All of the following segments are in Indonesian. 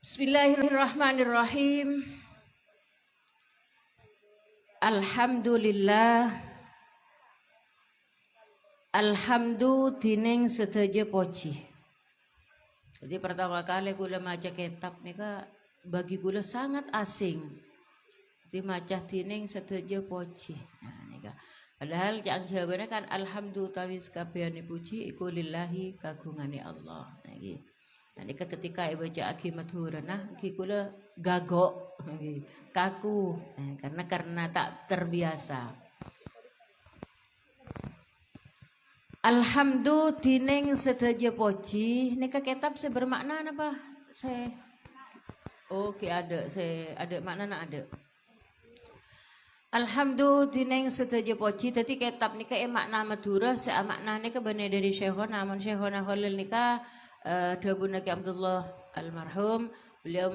Bismillahirrahmanirrahim. Alhamdulillah. Alhamdu tining seteje poci. Jadi pertama kali gula maca kitab nika bagi gula sangat asing. Jadi maca tining seteje poci. Nah nika. Padahal yang jawabannya kan alhamdu tawis kabehane puji iku lillahi kagungane Allah. Nah iki. Nah, ketika baca aki mathurana kula gagok kaku karena tak terbiasa. Alhamdulillah tining sedaja poci nika kitab saya bermakna apa saya ada makna ada. Alhamdulillah tining sedaja poci tadi kitab nika makna madura saya makna nika bane dari Syekhona namun Syekhona Khalil nika Dabu Naki Abdullah almarhum beliau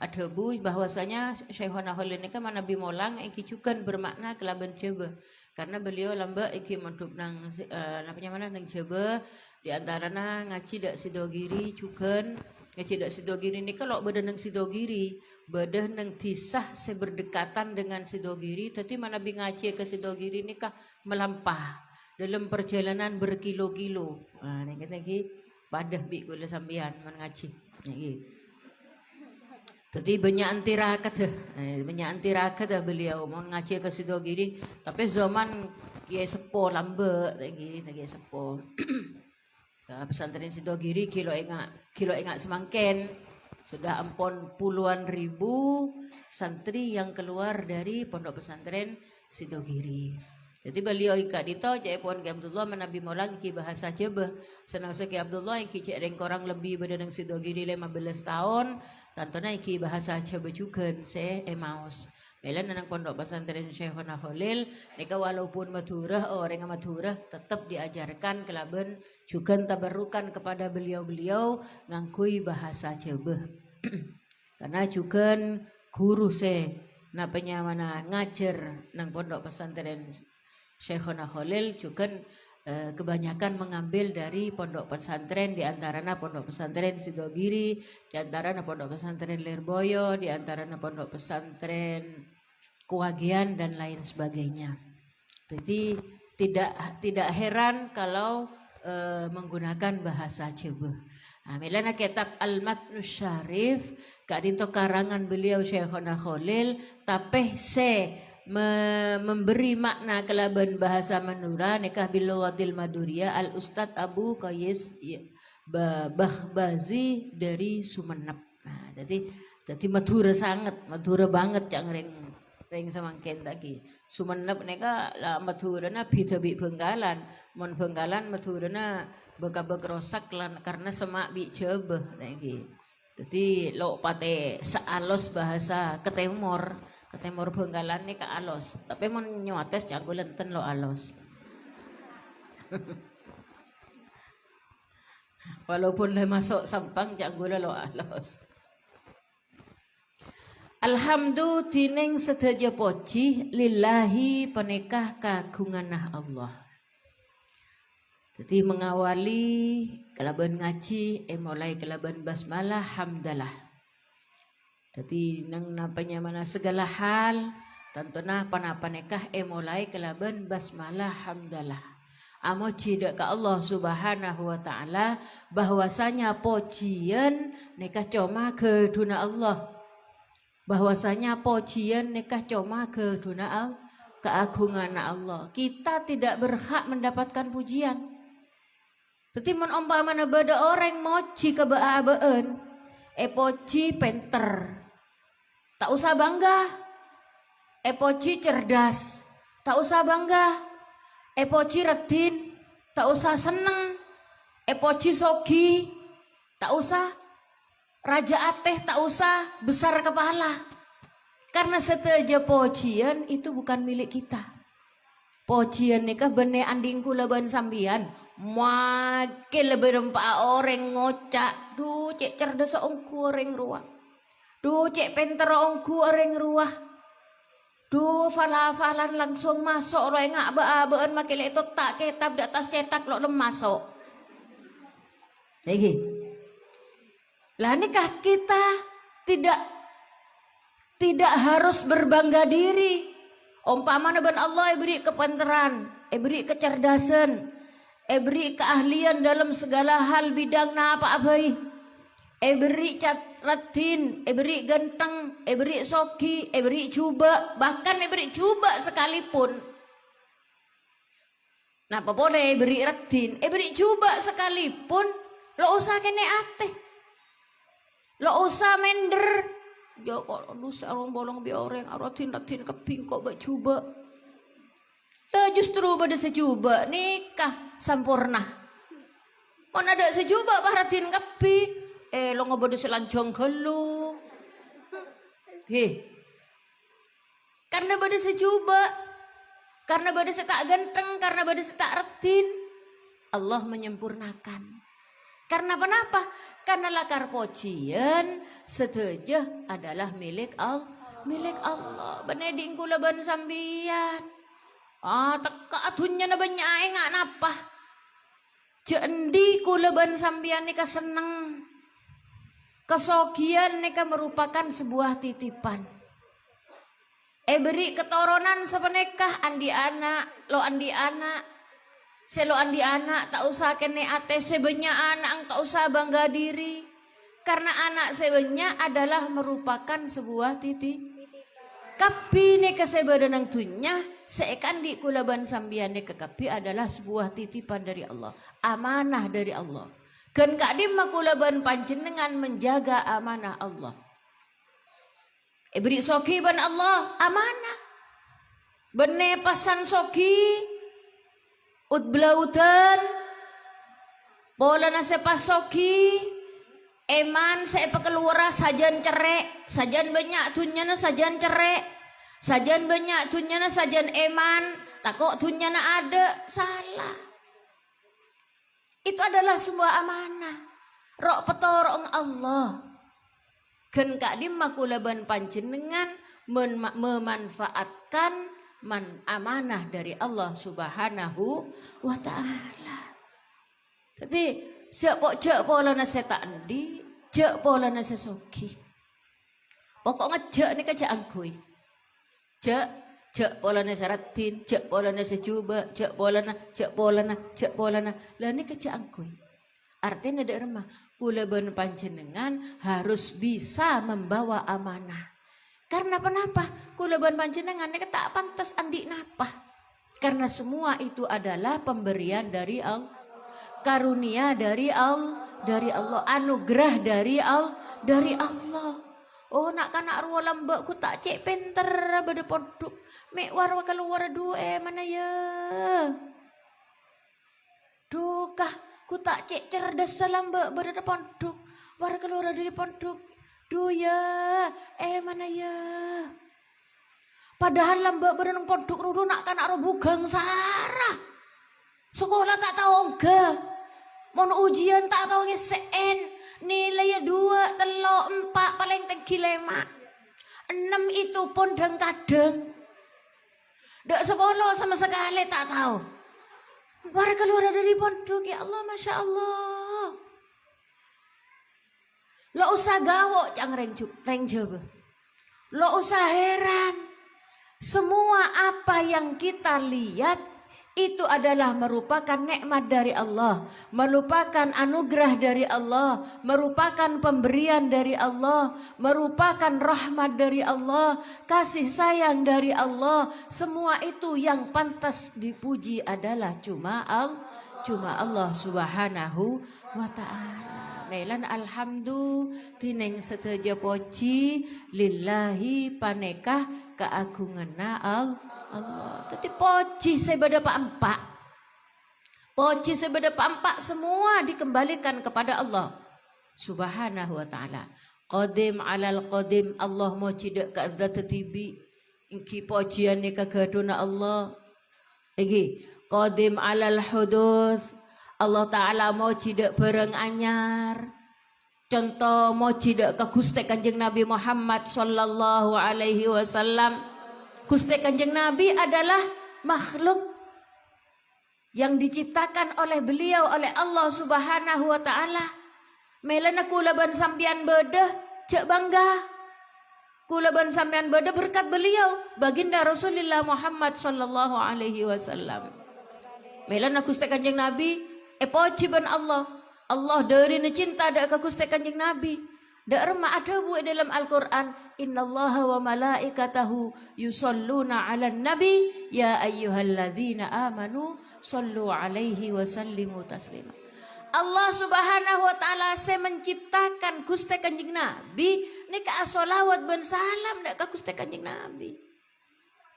adhabu bahwasanya Syekhona Khalil nika Nabi Molang iki cukan bermakna kelaban Jawa karena beliau lamba iki mendup nang nang Jawa di antarana ngaji dak Sidogiri cukan ngaji dak Sidogiri nika lok badan nang Sidogiri badan nang tisah seberdekatan dengan Sidogiri tapi Nabi ngaji ke Sidogiri nika melampah dalam perjalanan berkilo-kilo. Nah nek iki padah bi kula sampean mengaji niki. Tadi banyak anti rakat beliau mau ngaji ke Sidogiri tapi zaman kiai sepo lambe lagi sepo. Pesantren Sidogiri kilo engak semangken sudah ampun puluhan ribu santri yang keluar dari pondok pesantren Sidogiri. Jadi beliau ikat dito cek pon ke Abdullah menabi molang ki bahasa Jawa senang seki Abdullah ki cek reng korang lebih badan Sidogiri 15 tahun tantona ki bahasa Jawa juga saya emaus melan nang pondok pesantren Syekhona Khalil nika walaupun Madura orang Madura tetap diajarkan kelaben juga tabarukan kepada beliau-beliau ngangkui bahasa Jawa karena juga guru saya napanya mana ngajar nang pondok pesantren Syekhona Khalil juga kebanyakan mengambil dari pondok pesantren di antaranya pondok pesantren Sidogiri, di antaranya pondok pesantren Lirboyo, di antaranya pondok pesantren Kuagian dan lain sebagainya. Jadi tidak heran kalau menggunakan bahasa Jawa. Nah, milana kitab Al-Matnus Syarif kadito karangan beliau Syekhona Khalil tapi memberi makna kelaban bahasa Madura nikah bilughatil Maduriyah al Ustad Abu Qais Bahbazi dari Sumenep. Nah, jadi Madura banget yang ring samangken lagi. Sumenep nika lah Madurana bida-bi Benggalan. Mon Benggalan Madurana beka-bek rosak karena semak bi Jawa lagi. Jadi lo pate sealos bahasa Ketemor Benggalan nih ke alos, tapi mau nyotes jago lenten lo alos. Walaupun le masuk sampang jago lo alos. Alhamdulillah tining sedaja poci lillahi penekah kagungan Allah. Jadi mengawali kelaban ngaji mulai kelaban basmalah hamdalah. Jadi nang napanya mana segala hal tantuna panapanekah mulai kelaban basmalah hamdalah. Amo cidak ke Allah Subhanahu wa taala bahwasanya pujian nikah cuma ke duna Allah. Bahwasanya pujian nikah cuma ke duna keagungan Allah. Kita tidak berhak mendapatkan pujian. Tapi mun umpamana beda orang moci kebaabaan poci penter. Tak usah bangga, poci cerdas. Tak usah bangga, poci retin. Tak usah seneng, poci sogi. Tak usah raja ateh, tak usah besar kepala. Karena seteja pocian itu bukan milik kita. Pocian nikah bene anding kula ban sambian. Makin lebih rempak orang ngocak. Duh cek cerdas ongku orang ruang. Duh cek penter ongku orang ruah. Duh falafalan langsung masuk lo engak ba-baan makile itu tak kitab di atas cetak lo masuk. Lagi. Lah nikah kita tidak harus berbangga diri. Umpamanya ben Allah beri kepanteran, beri kecerdasan, beri keahlian dalam segala hal bidang na apa abai. Beri ratin, beri ganteng, beri soki, beri cuba, bahkan beri cuba sekalipun. Napa boleh beri ratin, beri cuba sekalipun, lo usah kene ate. Lo usah mender. Ya kok nusa orang bolong bioreng aratin keping kok bak cuba. Lah justru pada secuba nikah sampurna. Mana ada secuba paratin keping. Lo ngobodo selancong kelu. Karena pada secuba. Karena pada setak ganteng, karena pada setak ratin. Allah menyempurnakan. Karena kenapa? Karena lakar pocian setuju adalah milik Allah. Milik Allah. Beneding kula ban sambian. Teka atunya na banyak ngak napa. Jendi kula ban sambian nika seneng. Kesokian nika merupakan sebuah titipan. Beri ketoronan sepenekah andi anak, lo andi anak. Selo andi anak tak usah kene ate sebenya anak tak usah bangga diri. Karena anak sebenya adalah merupakan sebuah titik. Kapi ne kesebadanang tunya seekan di kulaban sambiane kekapi adalah sebuah titipan dari Allah, amanah dari Allah. Ken kadim makulaban panjenengan menjaga amanah Allah. Beri soki ban Allah amanah. Bene pasan soki utblautan bola nase pasoki eman saya pekeluara sajan cerek sajan banyak tunyana sajan cerek sajan banyak tunyana sajan eman takut tunyana ada salah. Itu adalah sebuah amanah rok petorong Allah. Ken kadim makulaban panjenengan memanfaatkan amanah dari Allah Subhanahu wa ta'ala. Jadi jek pola na setak endi, jek pola na sesoki. Pokok ngejek ni kejak angkui. Jek pola na seratin, jek pola na secuba, jek pola na. Lah ni kejak angkui. Artinya ada remah, kula ben panjenengan harus bisa membawa amanah. Karena kenapa? Kulaban panjenengan ini tak pantas andi napa. Karena semua itu adalah pemberian dari Allah, karunia dari Allah, anugerah dari Allah. Oh nak kanak ruwa lambak ku tak cek pinter bade pondok. Mek war keluar dua mana ya? Dukah ku tak cek cerdas salambak bade pondok. War keluar dari pondok. Duh ya, mana ya? Padahal lambak berenang pondok rudu nak kanak robugang sarah. Sekolah tak tahu enggak. Mau ujian tak tahu ngeseen. Nilai 2, 3, 4 paling tinggi 5. 6 itu pun dan kadang. Dak sekolah sama sekali tak tahu. Baru keluar dari pondok ya Allah, Masya Allah. Lo usah gawok yang rengjebe. Lo usah heran. Semua apa yang kita lihat itu adalah merupakan nikmat dari Allah, merupakan anugerah dari Allah, merupakan pemberian dari Allah, merupakan rahmat dari Allah, kasih sayang dari Allah. Semua itu yang pantas dipuji adalah cuma Allah Subhanahu wa ta'ala. Melan alhamdulillah tineng seteja poci lillahi panekah keagunganna Allah. Tapi poci sebeda pak poci sebeda pak semua dikembalikan kepada Allah Subhanahu wa ta'ala. Qadim alal qadim, Allah mau cidak ke zat tibi ingki pojian ni kagaduna Allah. Lagi qadim alal huduth, Allah Ta'ala mau cidak bareng anyar. Contoh mau cidak ke Gusti Kanjeng Nabi Muhammad sallallahu alaihi wasallam. Gusti Kanjeng Nabi adalah makhluk yang diciptakan oleh beliau oleh Allah Subhanahu wa ta'ala. Melana kula ban sampean bedah cek bangga. Kula ban sampean bedah berkat beliau baginda Rasulullah Muhammad sallallahu alaihi wasallam. Melana Gusti Kanjeng Nabi poci ban Allah. Allah dari cinta dak ka Gusti Kanjeng Nabi. Dak remah ada bu dalam Al-Qur'an, innallaha wa malaikatahu yusalluna 'alan nabi ya ayyuhalladzina amanu sallu 'alaihi wa sallimu taslima. Allah Subhanahu wa taala se menciptakan Gusti Kanjeng Nabi nika sholawat ban salam dak ka Gusti Kanjeng Nabi.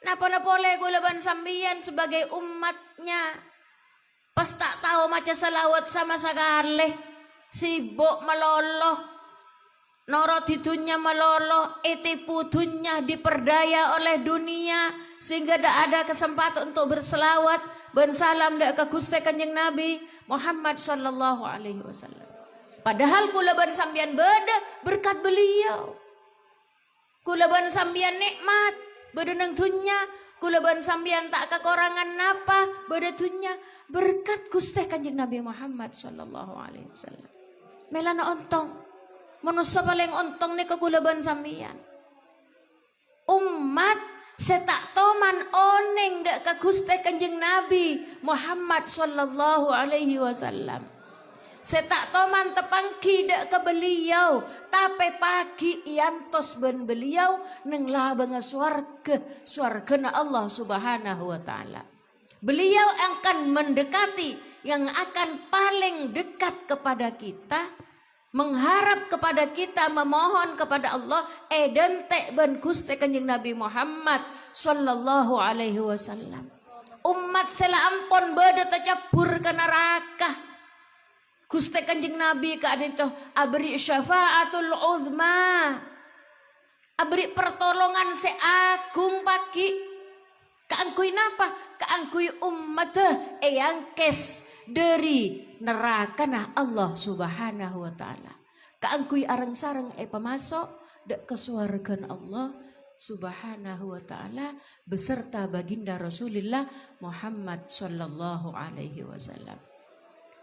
Napa-napa oleh kula ban sambian sebagai umatnya pas tak tahu maca salawat sama sekali, sibuk meloloh, noro tidunya meloloh, etipu dunya diperdaya oleh dunia sehingga tidak ada kesempatan untuk berselawat ben salam dak ke Gusti Kanjeng Nabi Muhammad sallallahu alaihi wasallam. Padahal kula ban sambian beda berkat beliau. Kula ban sambian nikmat beda nang dunya, kula ban sambian tak kekurangan napa beda dunya berkat Gusti Kanjeng Nabi Muhammad sallallahu alaihi wasallam. Melana ontong. Manusia paling ontong nih kula ban sambian. Umat setak toman oneng dak ka Gusti Kanjeng Nabi Muhammad sallallahu alaihi wasallam. Setak toman tepangki dak ke beliau, tapi pagi iantos ben beliau neng labang swarga Allah Subhanahu wa taala. Beliau akan mendekati yang akan paling dekat kepada kita, mengharap kepada kita, memohon kepada Allah edente ben Gusti Kanjeng Nabi Muhammad sallallahu alaihi wasallam. Umat sela ampun beda tercabur ke neraka. Gusti Kanjeng Nabi keadaan itu abri syafaatul uzma, abri pertolongan seagung pagi. Kaangkui napa? Kaangkui umat yang kes dari neraka nah Allah Subhanahu wa taala. Kaangkui arang sarang pemasok dak ke surga Allah Subhanahu wa taala beserta baginda Rasulullah Muhammad sallallahu alaihi wasallam.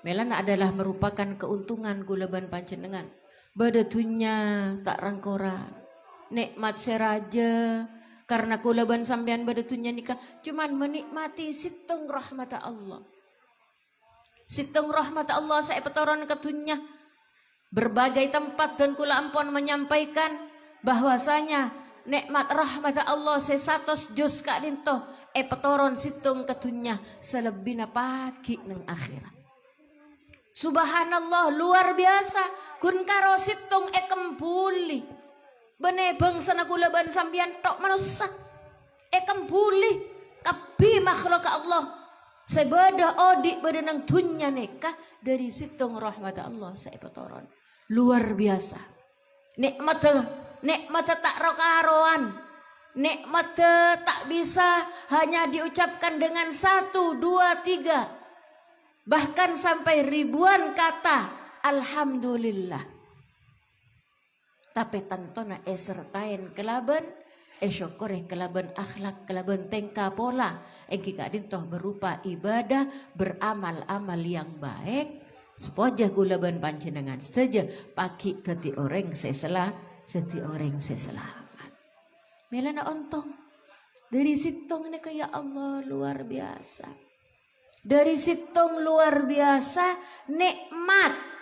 Melana adalah merupakan keuntungan kula ban panjenengan. Badatunya tak rangkora. Nikmat seraja karena kula ban sampean badatunya nikah cuman menikmati situng rahmat Allah. Situng rahmat Allah saya petoron ketunya berbagai tempat dan kula ampun menyampaikan bahwasanya nikmat rahmat Allah sesatos juz kak dintoh petoron situng ketunya selebihna pagi neng akhirat. Subhanallah luar biasa kun karo situng kembuli bene bangsa kula ban sampean tok manusia kembuli kabi makhluk Allah sebeda odik beda nang dunya nikah dari situng rahmat Allah saya petoron luar biasa. Nikmat tak rokaroan, nikmat tak bisa hanya diucapkan dengan 1, 2, 3 bahkan sampai ribuan kata alhamdulillah. Tapi tantona sertain kelaban syukur kelaban akhlak kelaban tengka pola engki kadin toh berupa ibadah beramal-amal yang baik sepojah kulaban panjenengan saja pagi teti orang sesela seti orang seselamat. Melana ontong dari sitong ini kayak Allah luar biasa. Dari sitong luar biasa nikmat.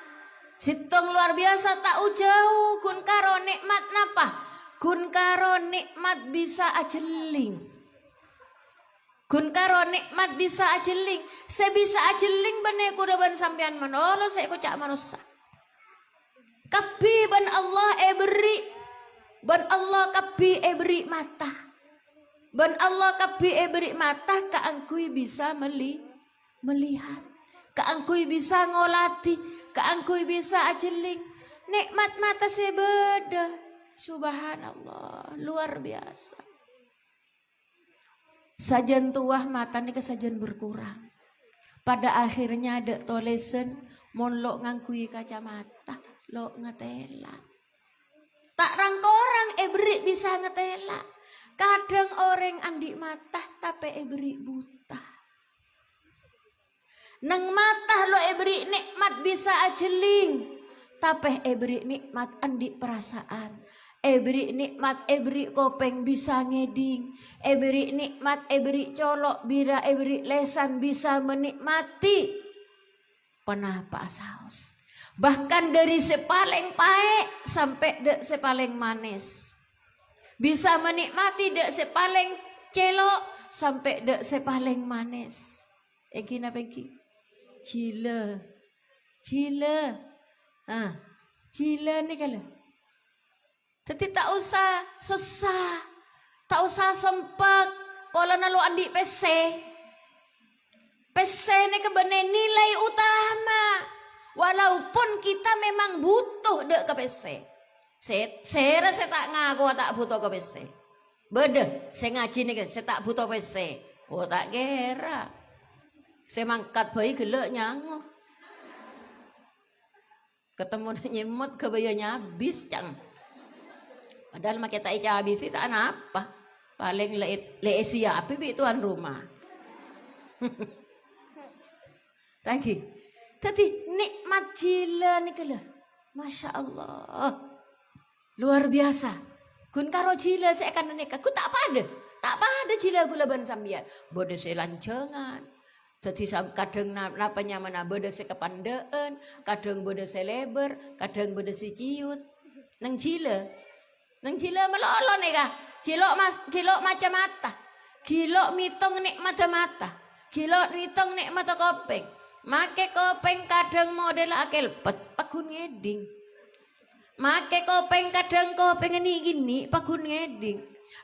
Sitong luar biasa tak jauh kun karo nikmat napa? Kun karo nikmat bisa ajeling. Kun karo nikmat bisa ajeling. Saya bisa ajeling bene kudaban sampean manolo saya kocak manusia. Kapi ban Allah beri. Ban Allah kapi beri mata. Ban Allah kapi beri mata kaangkui bisa melihat. Kaangkui bisa ngolati. Kaangkui bisa ajeling. Nikmat mata saya beda. Subhanallah luar biasa. Sajan tuah mata nih kesajan berkurang. Pada akhirnya ada tolesen mon lo ngangkui kacamata lo ngetela. Tak rangkorang beri bisa ngetela. Kadang orang andi mata tapi beri buta. Neng mata lo beri nikmat bisa ajeling. Tapi beri nikmat andi perasaan. Beri nikmat, beri kopeng bisa ngeding. Beri nikmat, beri colok, bira, beri lesan bisa menikmati penapas saus. Bahkan dari sepaling paek sampai dek sepaling manis. Bisa menikmati dek sepaling celok sampai dek sepaling manis. Eki napa eki? Cila. Cila. Cila ni kalau. Jadi tak usah susah, tak usah sempak. Pola nalu andi PC. PC ni kebenar nilai utama. Walaupun kita memang butuh dek ke PC. Saya rasa tak ngaku tak butuh ke PC. Beda, saya ngaji ni saya tak butuh PC. Oh tak kira. Saya mangkat bayi gelak nyangu. Ketemu nyemot kebayanya habis cang. Padahal makai tak ica habis itu tak apa. Paling leesi api tuan rumah. Lagi. Tapi nikmat jila ni kala. Masya Allah. Luar biasa. Kun karo jila saya akan nikah. Ku tak pada. Tak pada jila gula ban sambian. Bodoh saya lancengan. Jadi kadang napanya mana bodoh saya kepandaan. Kadang bodoh saya lebar. Kadang bodoh saya ciut. Nang jila. Nang jila melolo nih kah? Kilo macam-mata. Kilo mitong nikmat mata. Kilo mitong nikmat kopeng. Make kopeng kadang model akel pet pakun ngeding. Make kopeng kadang kopeng ini gini pakun ngeding.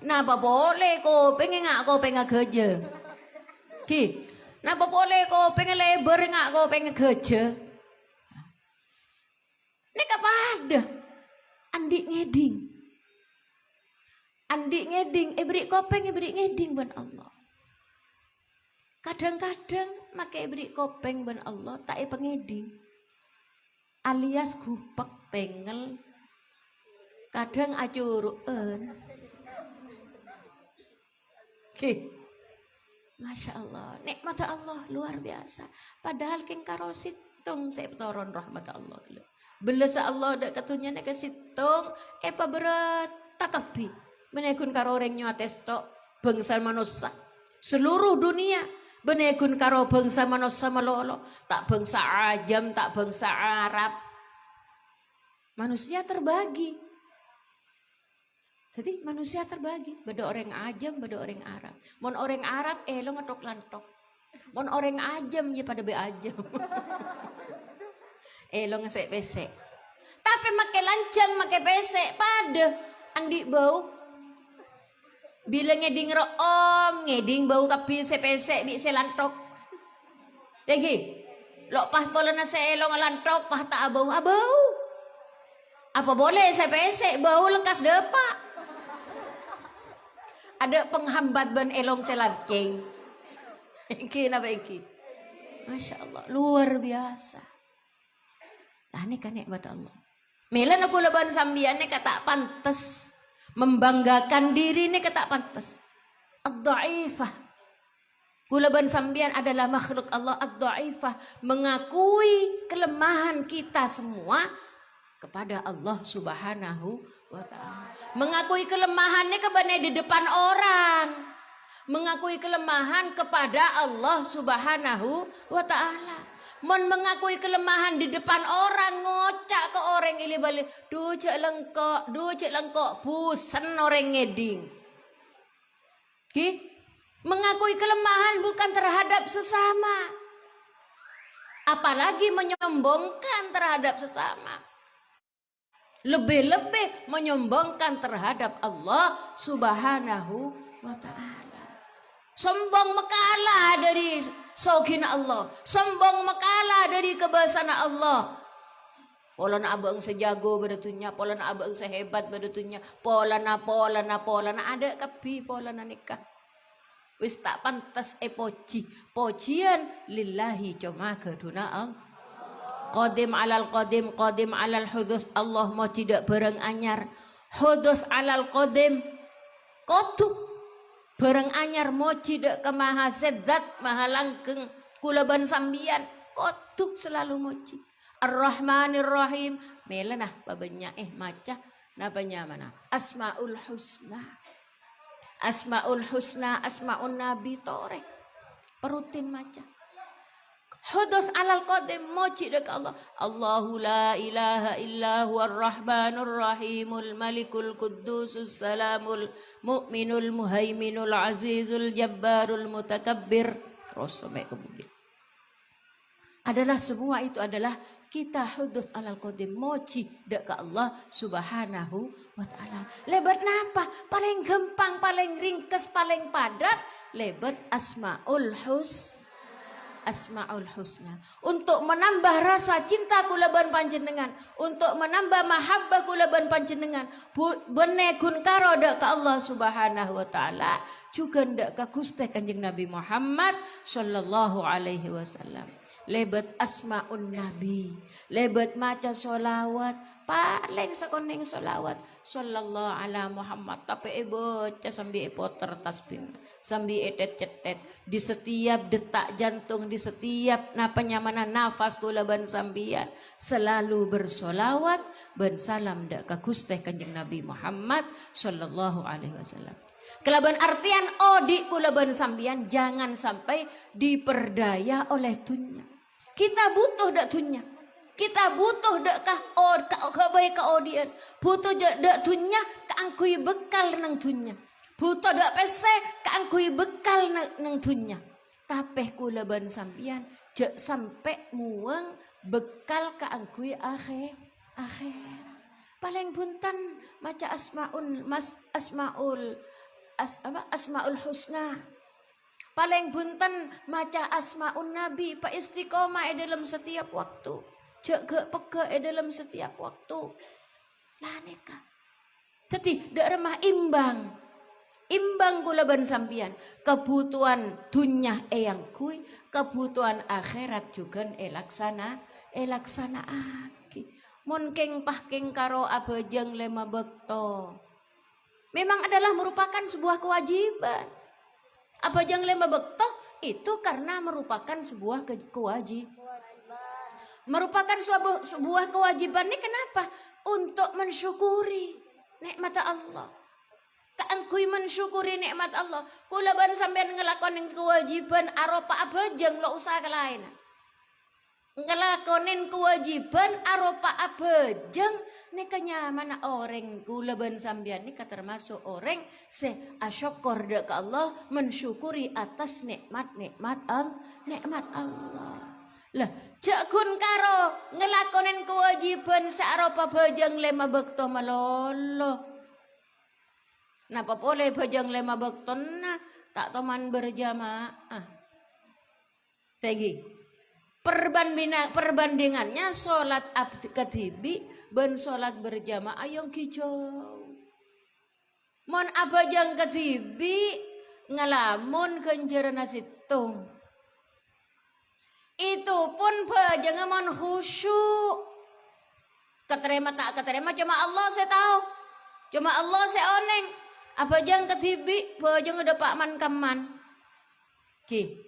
Napa boleh kopeng ngak kopeng geje. Ki, napa boleh kopeng lebar ngak kopeng geje. Nek apa ada? Andi ngeding. Andi ngeding, beri kopeng, beri ngeding ban Allah. Kadang-kadang makai beri kopeng ban Allah, tak pengeding. Alias gupek tengel. Kadang acuruan. Oke. Masya Allah, nikmat Allah luar biasa. Padahal king karositung septoron rahmat Allah. Belasa Allah dak katunya nek kesitung, apa berat takapi. Menekun karo orang nyates tok bangsa manusia seluruh dunia menekun karo bangsa manusia melolo tak bangsa ajam tak bangsa Arab manusia terbagi jadi manusia terbagi beda orang ajam beda orang Arab mon orang Arab lo ngetok lantok mon orang ajam ya pada be ajam lo ngesek pesek tapi make lancang make pesek pada andi bau bila ngeding room, ngeding bau kapi sepesek bi selantok. Lagi, lo pah pola na se lo ngalantok pah tak abau abau. Apa boleh sepesek bau lekas depa. Ada penghambat ban elong selanking. Iki napa iki? Masya Allah, luar biasa. Nah ini kan nikmat Allah. Melan aku leban sambian ni kata pantas. Membanggakan diri ini kata pantas. Ad-da'ifah. Kulaban sambian adalah makhluk Allah ad-da'ifah. Mengakui kelemahan kita semua kepada Allah subhanahu wa ta'ala. Mengakui kelemahannya kepada di depan orang. Mengakui kelemahan kepada Allah subhanahu wa ta'ala. Mengakui kelemahan di depan orang ngocak ke orang ini balik duh cek lengkok busen orang ngeding mengakui kelemahan bukan terhadap sesama apalagi menyombongkan terhadap sesama lebih-lebih menyombongkan terhadap Allah subhanahu wa ta'ala. Sombong mekalah dari sogina Allah. Sombong mekalah dari kebasana Allah. Pola na abang sejago bedutunya, pola na abang sehebat bedutunya, pola na ada kapi pola na nikah. Wis tak pantas poci. Pocian lillahi cuma keduna Allah. Qadim alal hudus Allah mau tidak barang anyar. Hudus alal qadim kotuk. Barang anyar moci dek ke maha sedat maha langkeng kulaban sambian kotuk selalu moci Ar-Rahmanir Rahim. Mela nah babanya maca napanya mana? Asmaul Husna. Asmaul Husna, Asmaun Nabi torek. Perutin maca. Hudus alal qadim moci dek Allah. Allahu la ilaha illa huwar rahmanur rahimul malikul qudusus salamul mu'minul muhaiminul azizul jabbarul mutakabbir. Terus sampai kemudian. Adalah semua itu adalah kita hudus alal qadim moci dek Allah subhanahu wa ta'ala. Lebat napa? Paling gampang, paling ringkes, paling padat. Lebat asmaul Asmaul Husna. Untuk menambah rasa cinta kulaban panjenengan. Untuk menambah mahabbah kulaban panjenengan. Benegun karo dak ka Allah subhanahu wa ta'ala. Juga ndak ka Gusti Kanjeng Nabi Muhammad sallallahu alaihi wasallam. Lebet asmaun Nabi. Lebet maca solawat. Paling sekoning solawat. Sallallahu ala Muhammad. Tapi baca sambil poter tasbih. Sambil cetet. Di setiap detak jantung. Di setiap napanya nafas kulaban sambian. Selalu bersolawat. Ben salam dak ka Gusti Kanjeng Nabi Muhammad sallallahu alaihi wasallam. Kelaban artian odi kulaban sambian. Jangan sampai diperdaya oleh dunia. Kita butuh dak dunia. Kita butuh dak kabai kaodian. Butuh dak dunia kaangkui bekal nang dunia. Butuh dak pese kaangkui bekal nang dunia. Tapeh kulaban sampian jak sampai mueng bekal kaangkui akhir. Paling buntan maca asmaul husna. Paling bunten maca asmaun Nabi pa istiqomah dalam setiap waktu. Jaga peka dalam setiap waktu. Lah neka. Jadi dak remah imbang. Imbang kulaban sampian. Kebutuhan dunya yang kui, kebutuhan akhirat juga elaksanaan. Mun keng pahking karo abajang lema bekto. Memang adalah merupakan sebuah kewajiban. Apa jang lema bekto itu karena merupakan sebuah kewajiban. Merupakan sebuah kewajiban ini kenapa? Untuk mensyukuri nikmat Allah. Kaangkui mensyukuri nikmat Allah. Kulaban sampean ngelakonin kewajiban aropa abajang lo usaha lain. Ngelakonin kewajiban aropa abajang nikahnya mana orang kulaban sambian nikah termasuk orang se asyukur dak Allah mensyukuri atas nikmat Allah. Lah jakun karo ngelakonin kewajiban searopa bajang lema bekto malolo. Napa boleh bajang lema bekto na tak teman berjamaah. Tegi. Perbandingannya sholat ketibi ben sholat berjamaah yang hijau. Mon abajang ketibi ngelamun kenjerana situng. Itu pun bajang mon khusyuk. Keterima tak keterima cuma Allah saya tahu. Cuma Allah saya oneng. Abajang ketibi bajang udah pak man kaman. Ki.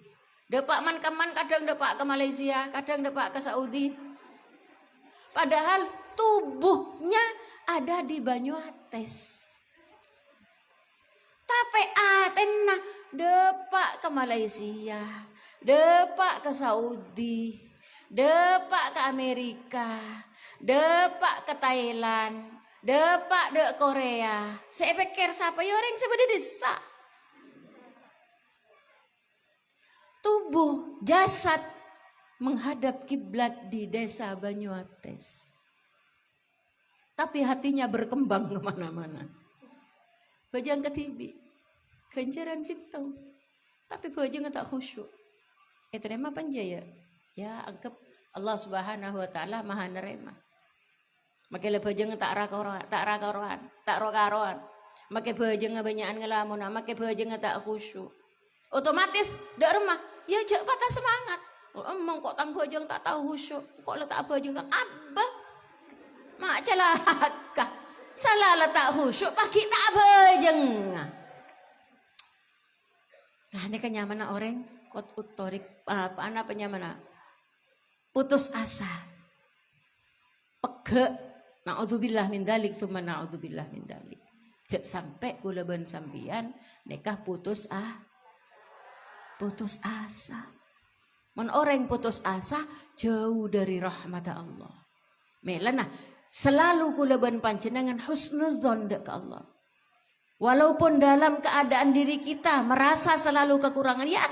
Depak man kaman kadang depak ke Malaysia, kadang depak ke Saudi. Padahal tubuhnya ada di Banyuates. Tapi atena depak ke Malaysia, depak ke Saudi, depak ke Amerika, depak ke Thailand, depak ke Korea. Saya pikir siapa ya orang sebenarnya desa. Tubuh jasad menghadap kiblat di desa Banyuates. Tapi hatinya berkembang kemana-mana. Bajang ketibi, kenjaran situ. Tapi bajang tak khusyuk. Terima panjaya. Ya anggap Allah subhanahu wa ta'ala maha nerima. Makanya bajang tak rakaroan. Makanya bajang banyakan ngelamun. Makanya bajang tak khusyuk. Otomatis dak remah. Ya jak patah semangat. Emang kok tang bajang tak tahu khusyuk. Kok letak bajang kang abah. Mak celaka. Salah letak khusyuk pagi tak bajang. Nah ini kenyamanan orang kot utorik apa penyamana. Putus asa. pegek. Naudzubillah min dzalik, tsumma naudzubillah min dzalik. Jek sampai kula ben sampeyan nikah putus asa. Mun orang putus asa jauh dari rahmat Allah. Melana selalu kula ben panjenengan husnudzon dek ke Allah. Walaupun dalam keadaan diri kita merasa selalu kekurangan, ya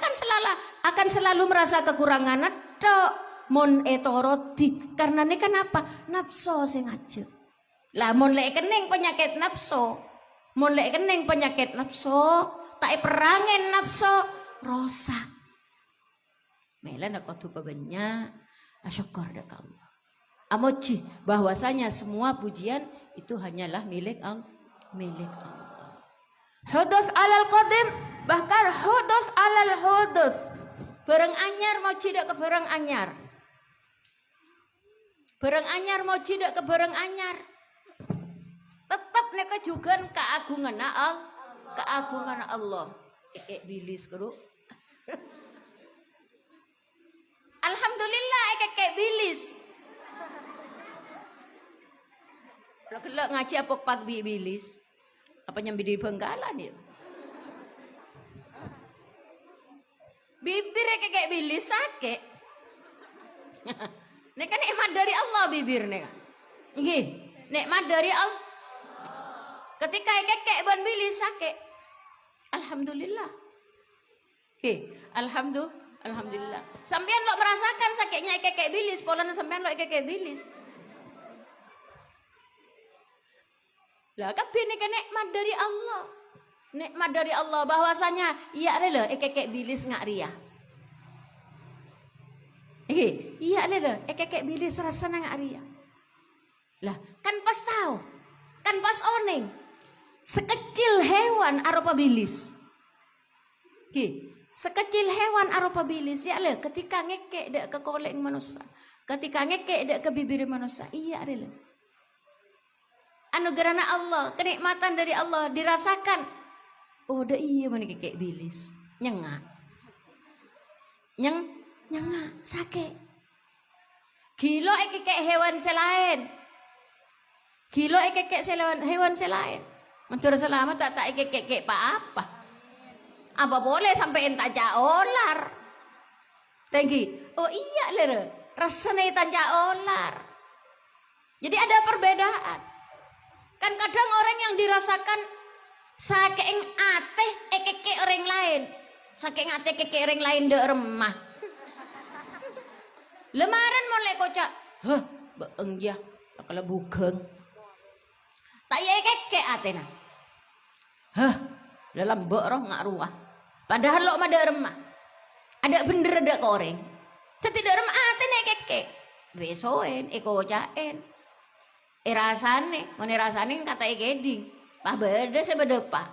akan selalu merasa kekurangan. Tok mon etoroti karena ini kenapa? Nafsu sing ajeg. Lah mon lek kening penyakit nafsu, tak perangin nafsu rosak. Melan aku pabenya syukur dak Allah. Amoci bahwasanya semua pujian itu hanyalah milik Allah. Hudus alal qadim, bahkan hudus alal hudus. Barang anyar mau cidak ke barang anyar. Barang anyar mau cidak ke barang anyar. Tetap neka juga keagungan Allah. Bilis kru. Alhamdulillah bilis. Kalau ngaji apa pak bilis? Apa nyambi di Bengkalan ya? Bibir kayak bilis sakit. Ini kan nikmat dari Allah bibir nih. Nggih, nikmat dari Allah. Ketika kayak ban bilis sakit. Alhamdulillah. Alhamdulillah. Sampean lo merasakan sakitnya kayak bilis, polanya sampean lo kayak bilis. Lah kabeh ini kan nikmat dari Allah. Nikmat dari Allah bahwasanya iya lho kayak bilis ngak ria. Iya lho kayak bilis rasana ngak ria. Lah kan pas tahu. Kan pas oning. Sekecil hewan arupa bilis. Sekecil hewan arupa bilis ya lho ketika ngekek dek ke kolek manusia. Ketika ngekek dek ke bibir manusia. Iya lho. Anugerah Allah, kenikmatan dari Allah dirasakan. Oh, dah iya mana kayak bilis, nyengak, sakit. Kilo kayak hewan selain, hewan selain. Menurut selamat tak kayak apa? Apa boleh sampai entak olar? Tinggi. Oh iya lera, rasanya entak olar. Jadi ada perbedaan. Kan kadang orang yang dirasakan saking ateh keke orang lain. Saking ateh keke orang lain dek remah. Lemaran mulai kocak. Beeng ya. Kalau bukan. Tak ya keke atena. Dalam beroh ngak ruah. Padahal lo mah dek remah. Ada bener ada koreng. Tidak remah atena keke. Besoen kocaen. Rasane, mana rasane kata geding. Pah beda sebedepa.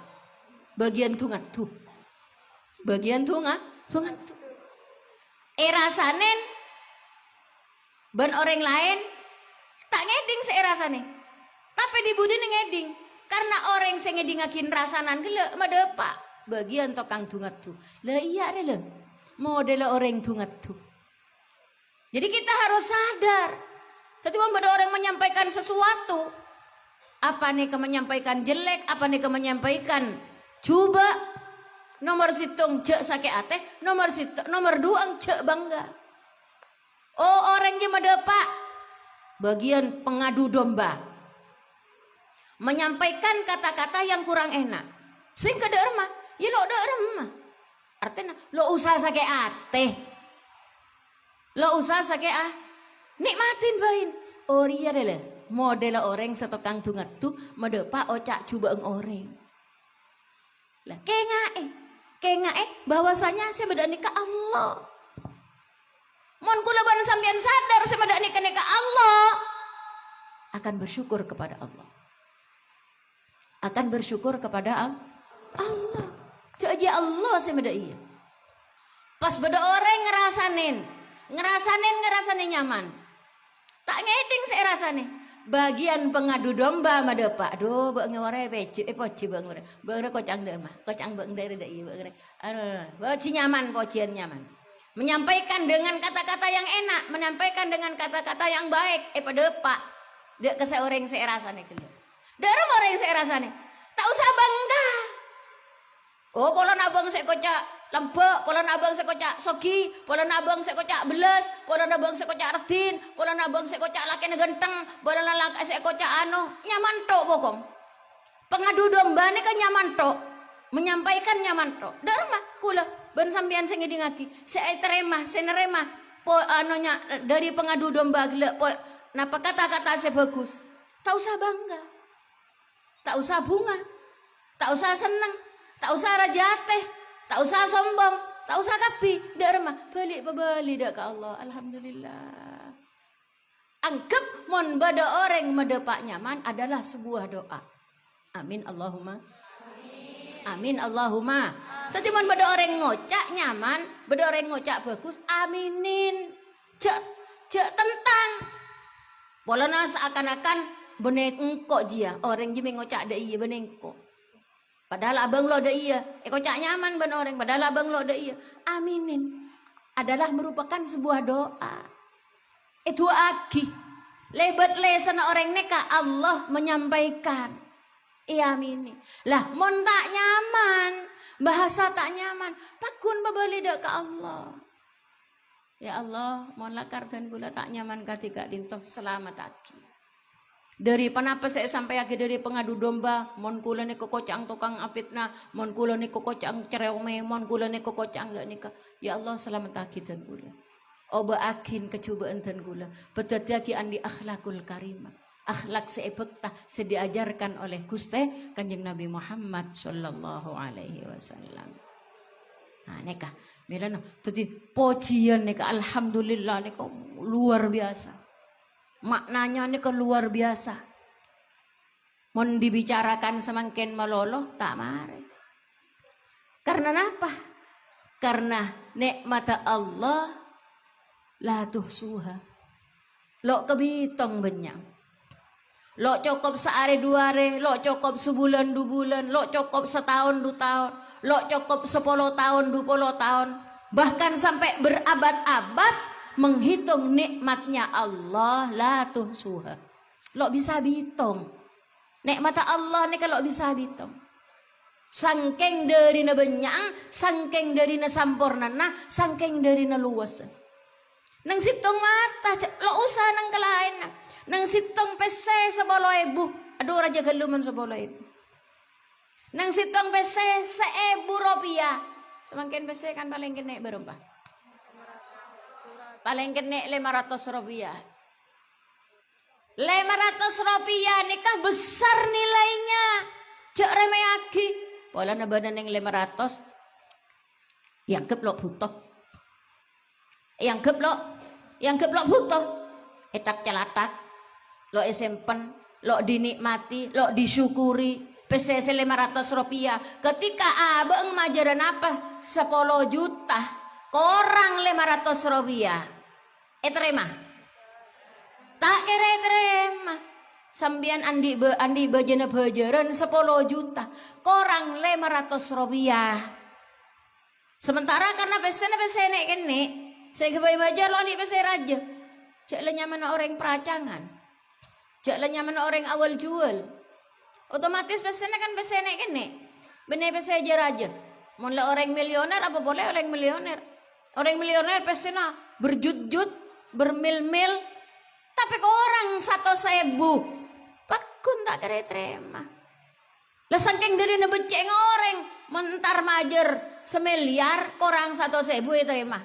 Bagian tungat tuh. Bagian tungat tuh. Rasanen ban orang lain tak ngeding rasane. Tapi di budi ngeding. Karena orang sing ngedingakin rasanan gele madepa. Bagian tokang tungat tuh. Lah iya lho. Model orang tungat tuh. Jadi kita harus sadar. Ketika ada orang menyampaikan sesuatu, apa nih menyampaikan jelek, apa nih menyampaikan coba nomor situng cek sakit ateh, nomor dua cek bangga. Oh orangnya medepak bagian pengadu domba, menyampaikan kata-kata yang kurang enak, sehingga ada remah, ya lo ada remah, artinya lo usah sakit ateh, lo usah sakit nikmatin bain. Oh iya deh model orang setokang tungat tuh medepa ocak coba orang. Lah kengae bahwasanya saya beda nikah Allah. Mon kula ban sampean sadar saya beda nikah Allah akan bersyukur kepada Allah. Akan bersyukur kepada Allah. Jadi Allah saya beda iya. Pas beda orang ngerasanin nyaman. Tak ngeding saya rasane. Bagian pengadu domba madepa. Aduh, bang ngore peci, poci bang ngore. Bang kocang deh mah, kocang bang dari dai bang ngore. Poci nyaman, pocian nyaman. Menyampaikan dengan kata-kata yang enak, menyampaikan dengan kata-kata yang baik. Padepa. Dek ke seorang rasane gelo. Derem orang rasane. Tak usah bangga. Oh, polon abang sek kocak lembek, polon abang sek kocak sogi, polon abang sek kocak beles, polon abang sek kocak redin, polon abang sek kocak laki genteng, polon laki sek kocak nyaman tok pokong. Pengadu domba ni kan nyaman tok, menyampaikan nyaman tok. Derem kula ben sampean sing ngidingaki, saya terima, saya nerima po anonya dari pengadu domba gila po napa kata-kata saya bagus. Tak usah bangga. Tak usah bunga. Tak usah seneng. Tak usah rajate, tak usah sombong, tak usah kapi, dak remah, balik pebali dak ke Allah, alhamdulillah. Anggap mon bada orang medepak nyaman adalah sebuah doa. Amin Allahumma. Amin Allahumma. Tadi mon bada orang ngocak nyaman, bada orang ngocak bagus, aminin. Cek tentang. Polana seakan-akan bener engkau jia, orang jimi ngocak dak iya bener engkau. Padahal abang lo ada iya, kocak nyaman ben orang. Padahal abang lo ada iya, aminin. Adalah merupakan sebuah doa. Itu aki. Lebat lesana orang neka Allah menyampaikan. Iya amini. Lah mon tak nyaman, bahasa tak nyaman, pakun babali dak ke Allah. Ya Allah, mon lakar dan gula tak nyaman ketika dintoh selamat aki. Dari panapa saya sampai akhir dari pengadu domba, mon kula ni kokocang tukang apitna, mon kula ni kokocang cerewme, mon kula ni kokocang le nika. Ya Allah selamat akidan gula. Oba akin kecubaan dan gula. Petatiaki andi akhlakul karimah. Akhlak seebekta sediajarkan oleh Gusti Kanjeng Nabi Muhammad sallallahu alaihi wasallam. Nah nika, milano tadi pujian nika alhamdulillah nika luar biasa. Maknanya ini luar biasa. Mon dibicarakan semakin meloloh tak mare. Karena apa? Karena nikmat Allah la tuhsuha. Lo kebitong benyang. Lo cukup sehari dua hari, lo cukup sebulan dua bulan, lo cukup setahun dua tahun, lo cukup 10 tahun 20 tahun, bahkan sampai berabad-abad. Menghitung nikmatnya Allah la tuhsuha. Lo bisa bitung. Nikmat Allah ni kalau bisa bitung. Sangking dari na benyang, sangking dari na sampurnana, sangking dari na luas. Nang sitong mata, lo usah nang kelain. Nang sitong pese 10.000. Aduh raja galuman 10.000. Nang sitong pese 1.000 rupiah. Semakin pese kan paling kena berapa? Paling kena 500 rupiah. 500 rupiah nikah besar nilainya. Cek remeyaki. Pola nabanan yang 500. Yang keblok butuh. Yang keblok butuh. Etak celatak. Lo simpen. Lo dinikmati. Lo disyukuri. PCC 500 rupiah. Ketika abang majaran apa? 10 juta. Korang 500 rupiah. Terima. Tak kira terima. Sambian andi bajana bajaran 10 juta. Korang 500 rupiah. Sementara karena pesene kene. Saya kebayi bajar lo di pesen raja. Cak nyaman orang peracangan. Cak nyaman orang awal jual. Otomatis pesene kan pesene kene. Bener pesen aja raja. Mulai orang milioner apa boleh orang milioner. Orang milioner pesena berjut-jut. Bermil-mil, tapi ke orang 1.000 pakun tak kira terima. Lah saking dari nebeceng orang mentar majer 1 miliar korang 1.000 ya terima.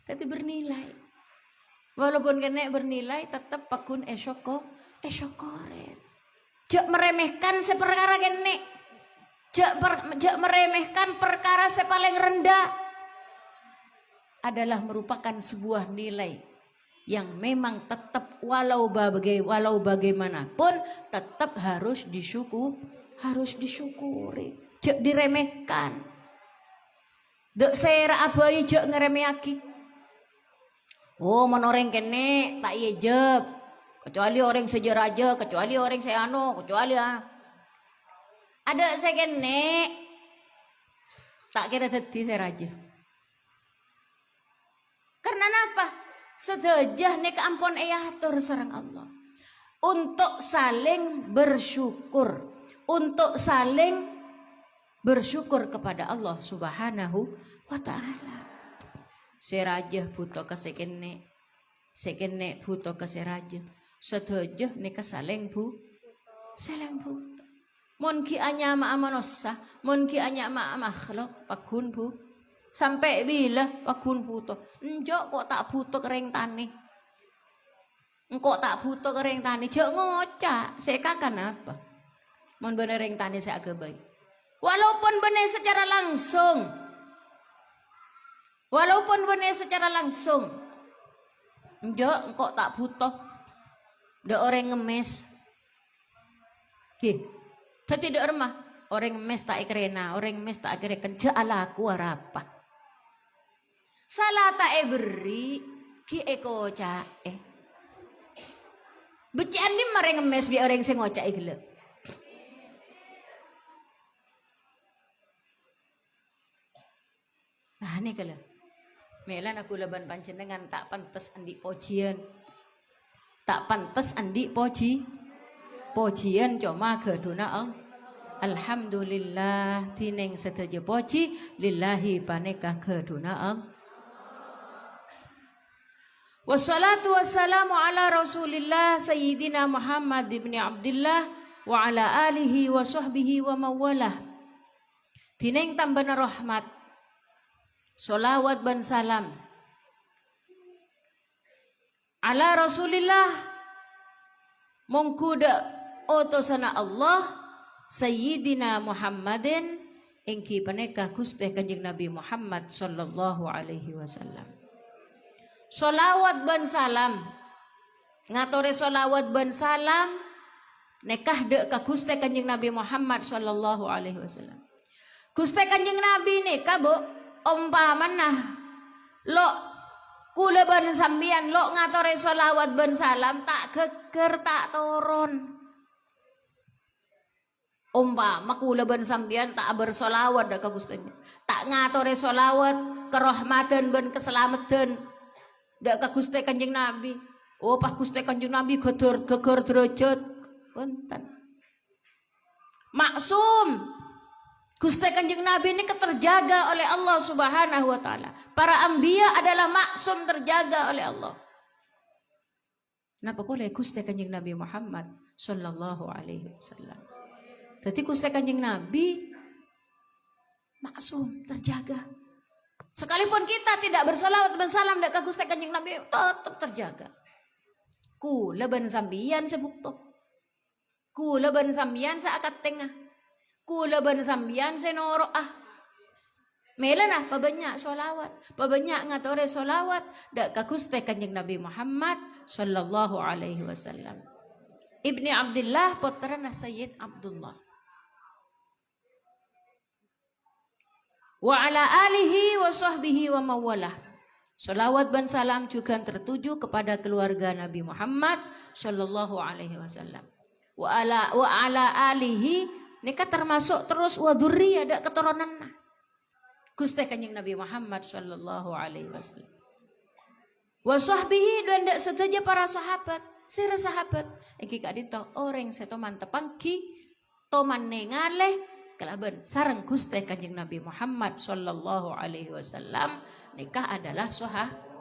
Tapi bernilai. Walaupun kena bernilai tetap pakun esokoren. Jak meremehkan seperkara kene. Jak meremehkan perkara sepaling rendah. Adalah merupakan sebuah nilai yang memang tetap walau bagaimanapun tetap harus disyukuri. Jek diremehkan. Dek sera abai jek ngeremehaki. Oh menoreng kene tak yejeb. Kecuali orang sejeraja, kecuali orang seano, kecuali ada saya kene tak kira tadi saya raja. Karena apa? sedejah nika ampun atur sareng Allah. Untuk saling bersyukur, untuk saling bersyukur kepada Allah Subhanahu wa taala. Serajah buto ke sekene buto ke serajah. Sedejah nika saling buto. Mun ki anya ma manusia, mun ki anya ma makhluk pakun bu. Sampai bila pakun buto. Enjok kok tak buto kering tani. Engkau tak butuh kering tani, jok ngocak. Sekakan apa? Mun bener ring tani saya agak baik. Walaupun bener secara langsung, jok engkau tak butuh. Da orang ngemes. Ki, tidak remah. Orang ngemes tak ikrena, orang ngemes tak ikrena. Jala aku apa? Salah tak beri, ki eko cak. Becian di mereng ngemes biar orang sing ngocak gila. Nah ini kala. Melan aku leban panjenengan tak pantas andi pojian. Tak pantas andi pojian cuma keduna alhamdulillah tineng sedaja poji lillahi paneka keduna Wassalatu wassalamu ala rasulillah sayyidina Muhammad ibn Abdullah wa ala alihi wa sahbihi wa mawalah. Tineng tambana rahmat solawat ban salam ala rasulillah mongkuda otosana Allah sayyidina Muhammadin ingki paneka Gusti Kanjeng Nabi Muhammad sallallahu alaihi wasallam. Solawat ban salam ngatore solawat ban salam nekah dek ka Gusti Kanjeng Nabi Muhammad sallallahu alaihi wasallam. Gusti Kanjeng Nabi nikah bu umpamana lo kula ban sambian lo ngatore solawat ban salam tak geger tak turun. Umpama kula ban sambian tak bersolawat dek ka Gusti tak ngatore solawat kerahmatan ban keselamatan dak ka Gusti Kanjeng Nabi. Oh pas Gusti Kanjeng Nabi geger derajat punten. Maksum. Gusti Kanjeng Nabi ini terjaga oleh Allah Subhanahu wa taala. Para anbiya adalah maksum terjaga oleh Allah. Napa boleh Gusti Kanjeng Nabi Muhammad sallallahu alaihi wasallam. Jadi Gusti Kanjeng Nabi maksum terjaga. Sekalipun kita tidak bersolawat dan salam dak ka Gusti Kanjeng Nabi tetap terjaga. Kula ban sambian sebukto. Kula ban sambian saakat tengah. Kula ban sambian senoro Melan pabanyak solawat, pabanyak ngatore solawat dak ka Gusti Kanjeng Nabi Muhammad sallallahu alaihi wasallam. Ibni Abdullah putrana Sayyid Abdullah. Wa ala alihi wa sahbihi wa mawalah. Salawat dan salam juga tertuju kepada keluarga Nabi Muhammad sallallahu alaihi wasallam. Wa ala alihi nika termasuk terus wa dzurriyyah ada keturunanna. Gusti Kanjeng Nabi Muhammad sallallahu alaihi wasallam. Wa sahbihi dan dak sedaja para sahabat, sira sahabat. Iki kadito orang seto mantepang ki toman nengaleh kelaban sareng Gusti Kanjeng Nabi Muhammad sallallahu alaihi wasallam nikah adalah salawat.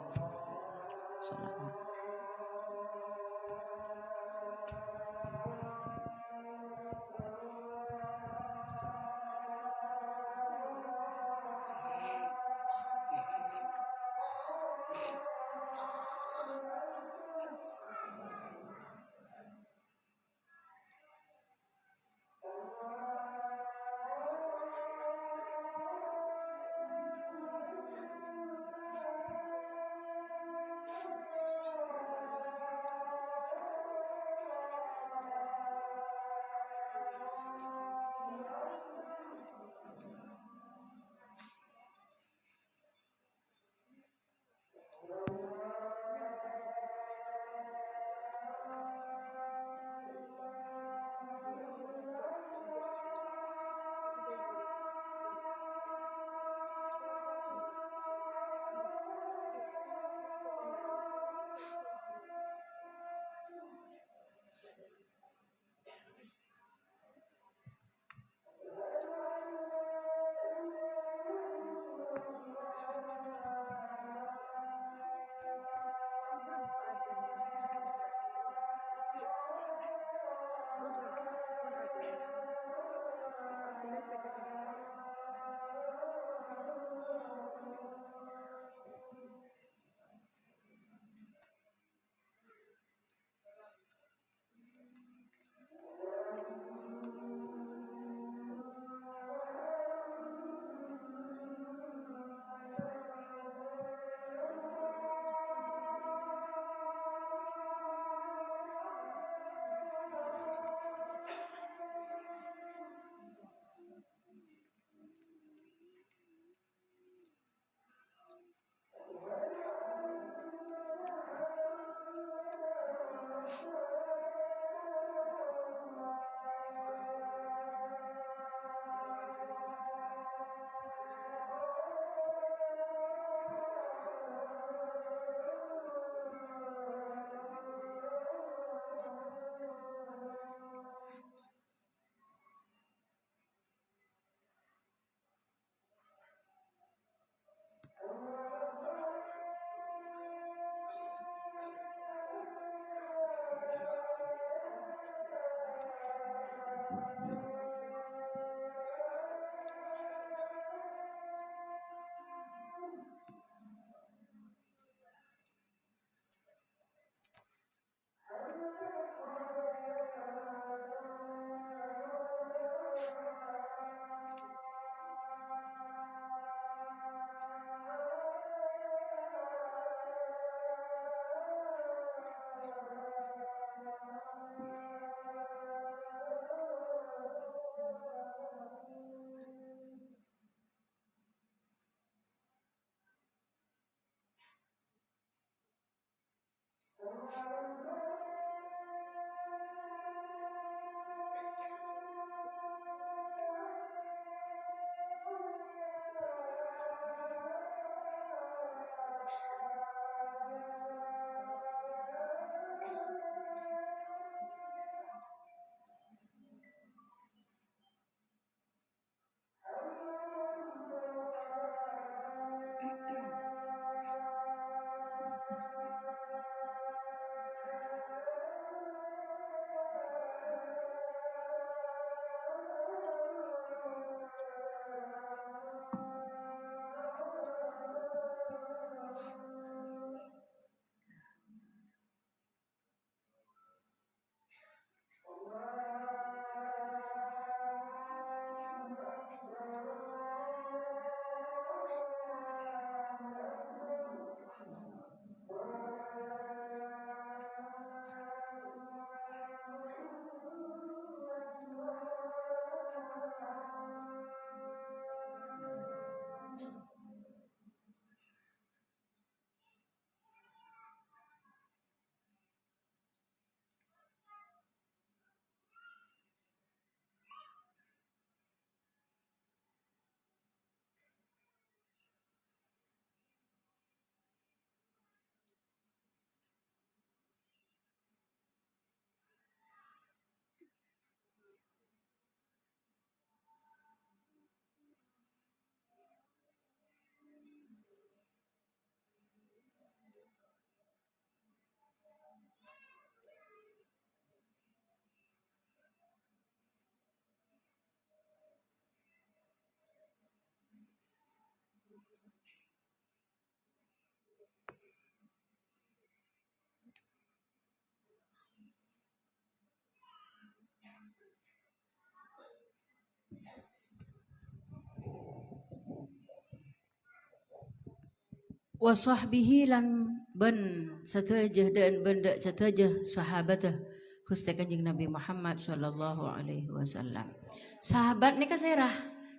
Wa sahbihi lan ben satejah dan benda satejah sahabatah Gusti Kanjeng Nabi Muhammad sallallahu alaihi wasallam. Sahabat ni kaserah,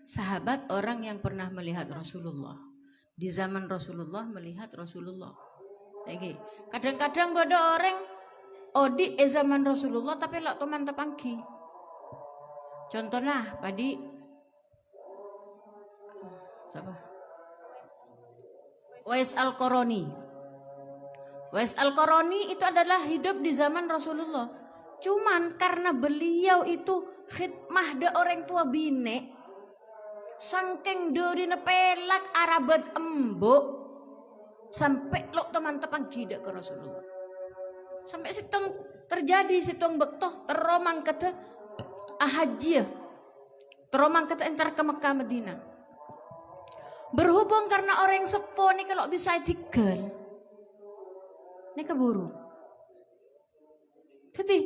sahabat orang yang pernah melihat Rasulullah. Di zaman Rasulullah melihat Rasulullah. Lagi, kadang-kadang bodo orang odi zaman Rasulullah tapi lak teman tepangki. Contohnya padi siapa? Wais Al-Qarani. Wais Al-Qarani itu adalah hidup di zaman Rasulullah. Cuman karena beliau itu khidmah de orang tua bine, sangking dari nepelak arabat embok, sampai lo teman teman gida ke Rasulullah. Sampai sitong terjadi sitong bektoh teromang kata ahajiyah, teromang kata entar ke Mekah Madinah. Berhubung karena orang sepo nih kalau bisa tinggal, nih keburu. Jadi,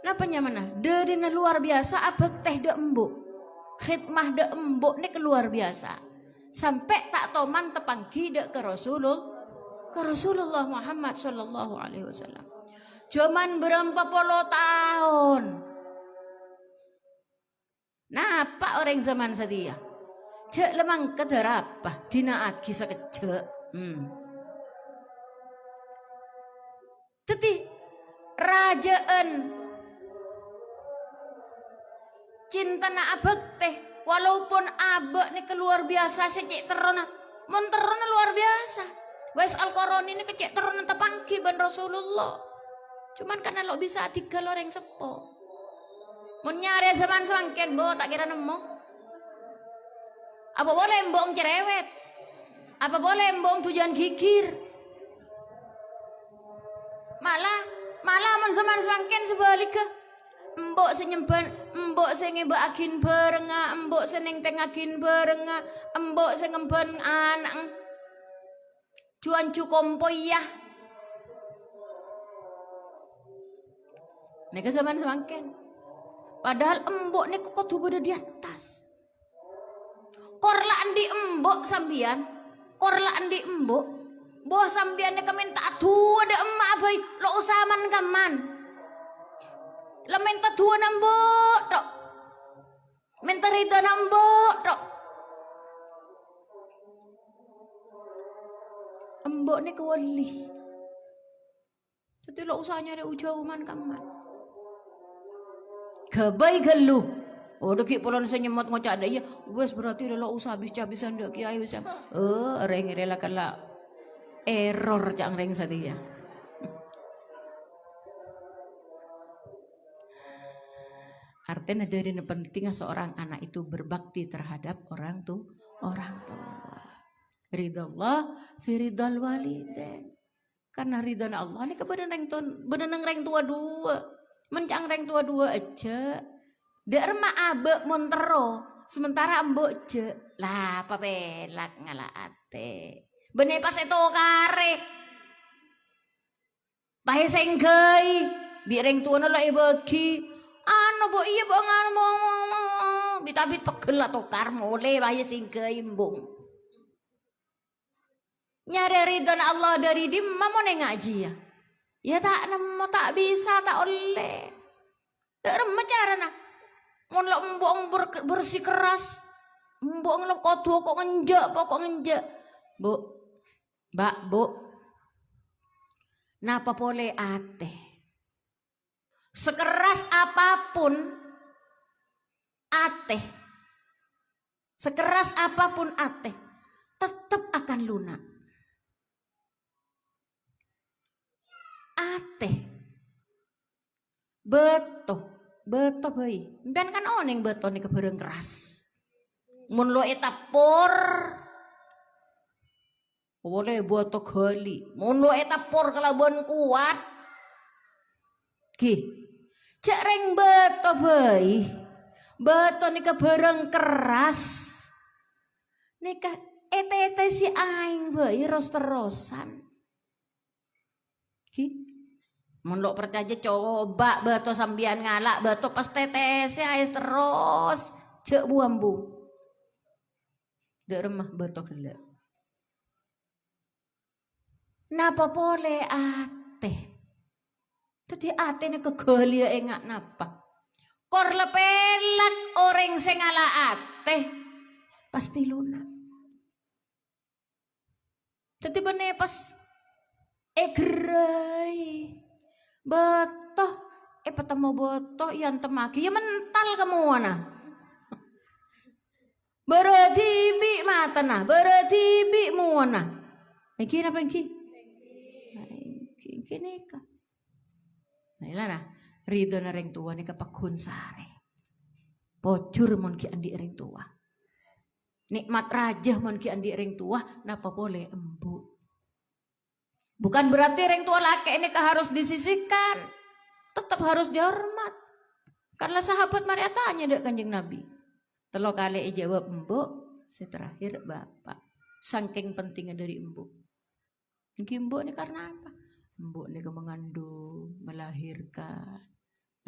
napanya mana? Dari luar biasa, abek teh de embuk, khidmah de embuk nih luar biasa. Sampai tak toman tepanggi de ke Rasulullah Muhammad Sallallahu Alaihi Wasallam. Cuman berapa puluh tahun. Nah, apa orang zaman sedia? Cek lemang kederapa dina agi sakejek. Teti rajaan cinta na abek teh walaupun abek nih keluar biasa secek terona mon terona luar biasa. Wais Al-Qarani ini kecek terona tepangki ban Rasulullah. Cuman karena lo bisa tiga orang sepo. Mun nyari zaman sangken bo tak kira nemu. Apa boleh mbong cerewet? Apa boleh mbong tujuan gigir? Malah mun zaman semakin sebaliknya mbok senyemban, mbok sengebaakin berenga, mbok seneng tengakin berenga, mbok sengemban anak cuan cukompoyah. Nek zaman semakin padahal mbok nek kok tuh berada di atas. Korlaan di embok sambian, korlaan di embok, boh sambiannya keminta tua ada emak baik, lo usahaman kaman, lo minta tua nambok, dok, minta rida nambok, dok, embok ini kewali, Jadi lo usah nyari ujauman kaman. Gabai gelu. Oh deki polon senyemot ngocak ada ya. Wes berarti lo usah habis-habisan dak kiai wis. Reng rela kala error cang reng satia. Artinya dari pentingnya seorang anak itu berbakti terhadap orang tua. Ridha Allah fi ridhal walidain. Karena ridha Allah ini kebenaran reng tua dua. Mencang reng tua dua aja. Dek remah abe montero. Sementara mbok je. Lah apa pelak ngalah ate. Bener pas itu kare. Pahe senggei. Bi reng tua nolo bagi. Anu bo iya bo nganu mo bitabit pegel atau karmole bayi singke imbung nyari ridwan Allah dari dimma mau ngaji ya tak nemu tak bisa tak oleh derem carana mon lo mbok bersih keras mbok ngelop kodo kok ngenjak bu napa pole ate sekeras apapun ateh, sekeras apapun ateh, tetap akan lunak. Ateh, beto bayi. Dan kan oneng beto nih kebereng keras. Mun lo etapor, boleh beto gali. Mun lo etapor kelabuan kuat, ki. Cek reng beto bayi. Beto nika bareng keras. Nika ete si aing bayi ros-terosan. Ki. Mun lo percaya coba beto sambian ngalak beto pas tetesi ais terus cek buambu. Dek remah beto gelek. Napa boleh ate? Tadi ate nih kegelia enggak napa? Kor lepelak orang sing ala ate pasti lunak. Tadi bener pas gerai betoh petemu botoh yang temaki ya mental kamu mana? Beredibi mata nah beredibi muana. Iki apa iki? Iki nikah. Nah ilana ridho na reng tua nika pakun sare. Pocur mon ki andi reng tua. Nikmat raja mon ki andi reng tua napa boleh embu. Bukan berarti reng tua laki ini harus disisihkan. Tetap harus dihormat. Karena sahabat Maria tanya dek Kanjeng Nabi. Telo kali jawab embu, seterakhir bapak. Saking pentingnya dari embu. Embu ini karena apa? Mbok nika mengandung, melahirkan,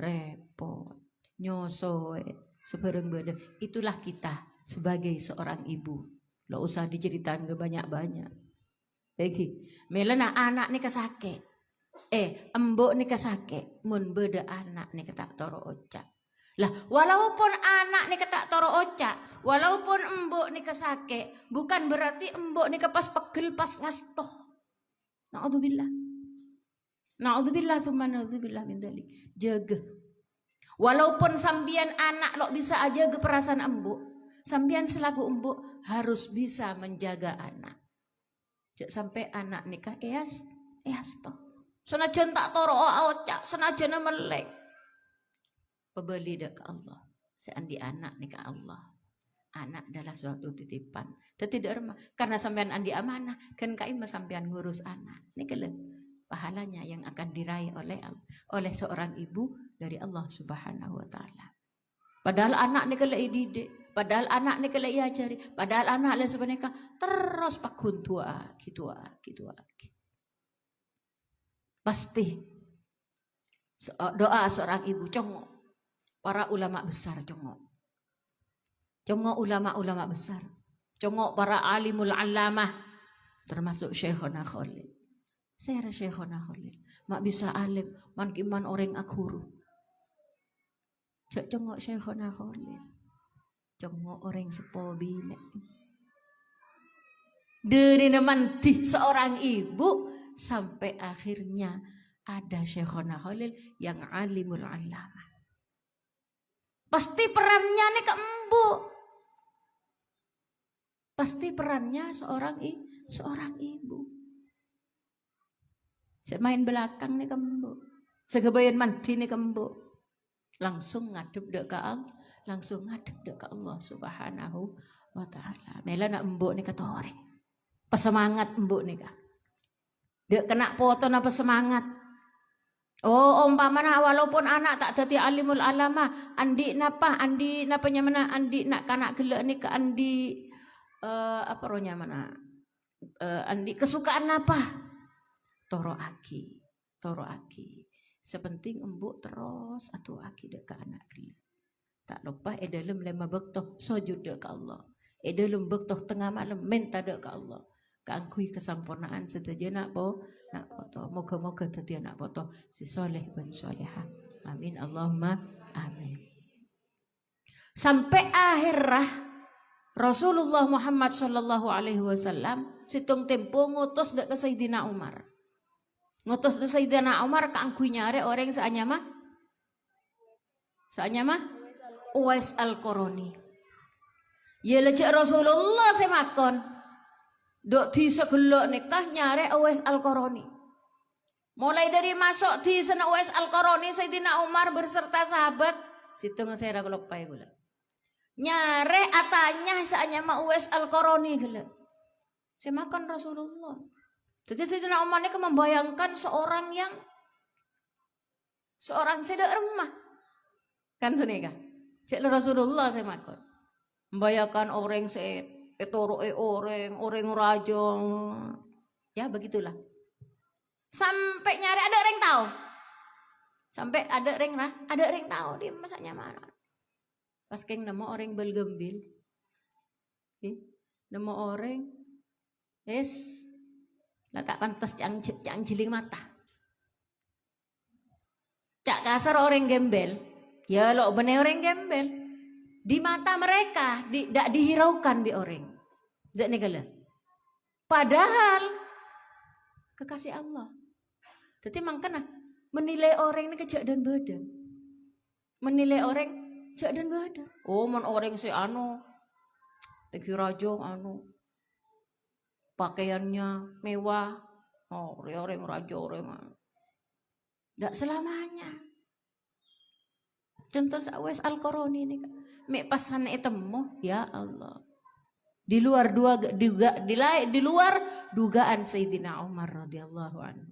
repot, nyosoe, sebareng badan. Itulah kita sebagai seorang ibu. Lo usah diceritain ke banyak-banyak. Lagi, melena anak nika sakit. Mbok nika sakit, mun beda anak nika tak toro ocak. Lah, walaupun anak nika tak toro ocak, walaupun mbok nika sakit, bukan berarti mbok nika pas pegel pas ngastoh. Na'udzubillah. Na'udzubillah tsumma na'udzubillah min dzalik. Jaga. Walaupun sambian anak lo bisa aja ke perasaan embuk, sambian selaku embuk harus bisa menjaga anak. Jek sampai anak nikah eas toh. Senajan tak toro ocak, senajan melek. Pebeli dak ke Allah. Seandi anak nikah Allah. Anak adalah suatu titipan. Tidak remah. Karena sampean andi amanah, kan kaim sampean ngurus anak. Nikel pahalanya yang akan diraih oleh seorang ibu dari Allah Subhanahu wa taala. Padahal anak nikel didik, padahal anak nikel ajari, padahal anak le sebenarnya terus pakun tua. Pasti doa seorang ibu congok para ulama besar congok ulama besar, congok para alimul alamah termasuk Syekhona Khalil. Saya Syekhona Khalil, mak bisa alim, man kiman orang akhuru. Congok Syekhona Khalil, congok orang sepobine. Dari nemanti seorang ibu sampai akhirnya ada Syekhona Khalil yang alimul alama. Pasti perannya nih ke embu. Pasti perannya seorang ibu. Saya main belakang nih ke embu. Segebayan mandi nih ke embu. Langsung ngadep dek ke Allah. Langsung ngadep dek ke Allah Subhanahu wa ta'ala. Mela nak embu nih ke toreng. Pesemangat embu nih kak. Dek kena foto napa semangat. Oh umpamana walaupun anak tak dadi alimul alama, andi napa nyamana andi nak kanak gelek nih ke andi apa rohnya mana? Andi kesukaan apa? Toro aki. Sepenting embuk terus atu aki dek ke anak gelek. Tak lupa dalam lema bektoh sujud dek ke Allah. Dalam bektoh tengah malam minta dek ke Allah. Keangkui kesempurnaan sedaja nak foto. Moga-moga tadi anak foto si soleh bin solehah. Amin Allahumma amin. Sampai akhirah Rasulullah Muhammad sallallahu alaihi wasallam situng tempo ngutus dek ke Sayyidina Umar. Ngutus ke Sayyidina Umar keangkui nyare orang saanya mah Uwais Al-Qarani. Ya lecek Rasulullah semakon. Dok di segelok nikah nyare Uwais Al-Qarani. Mulai dari masuk di sana Uwais Al-Qarani Sayyidina Umar berserta sahabat situng saya ra kelopai gula. Nyare atanya saanya ma Uwais Al-Qarani gula. Semakan Rasulullah. Jadi Sayyidina Umar ini membayangkan seorang sedak remah. Kan senika. Cek Rasulullah semakan. Membayangkan orang orang rajong. Ya begitulah. Sampai nyari ada orang tahu. Sampai ada orang tahu dia masaknya mana. Pas keng nama orang belgembil. Nama orang lah tak pantas cang jiling mata. Cak kasar orang gembel. Ya lo bener orang gembel. Di mata mereka tidak dihiraukan bi orang. Tidak negala. Padahal kekasih Allah. Jadi makanya menilai orang ini kejak dan badan. Menilai orang kejak dan badan. Oh mon orang si tegi rajo pakaiannya mewah. Oh orang rajo orang. Tidak selamanya. Contoh Uwais Al-Qarani ini kan. Mek pasan etemu ya Allah. Di luar dugaan Sayyidina Umar radhiyallahu anhu.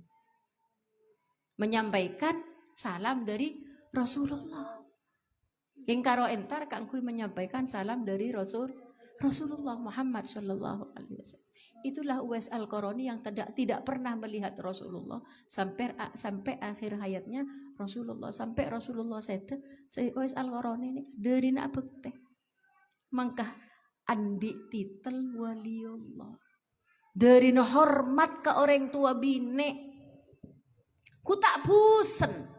Menyampaikan salam dari Rasulullah. Yang karo entar kangkui menyampaikan salam dari Rasulullah Muhammad sallallahu alaihi wasallam. Itulah Uwais Al-Qarani yang tidak pernah melihat Rasulullah sampai akhir hayatnya Rasulullah. Sampai Rasulullah sete Uwais Al-Qarani ini dari nak bekte. Mangkah andi titel waliullah. Dari hormat ke orang tua bine. Ku tak busen.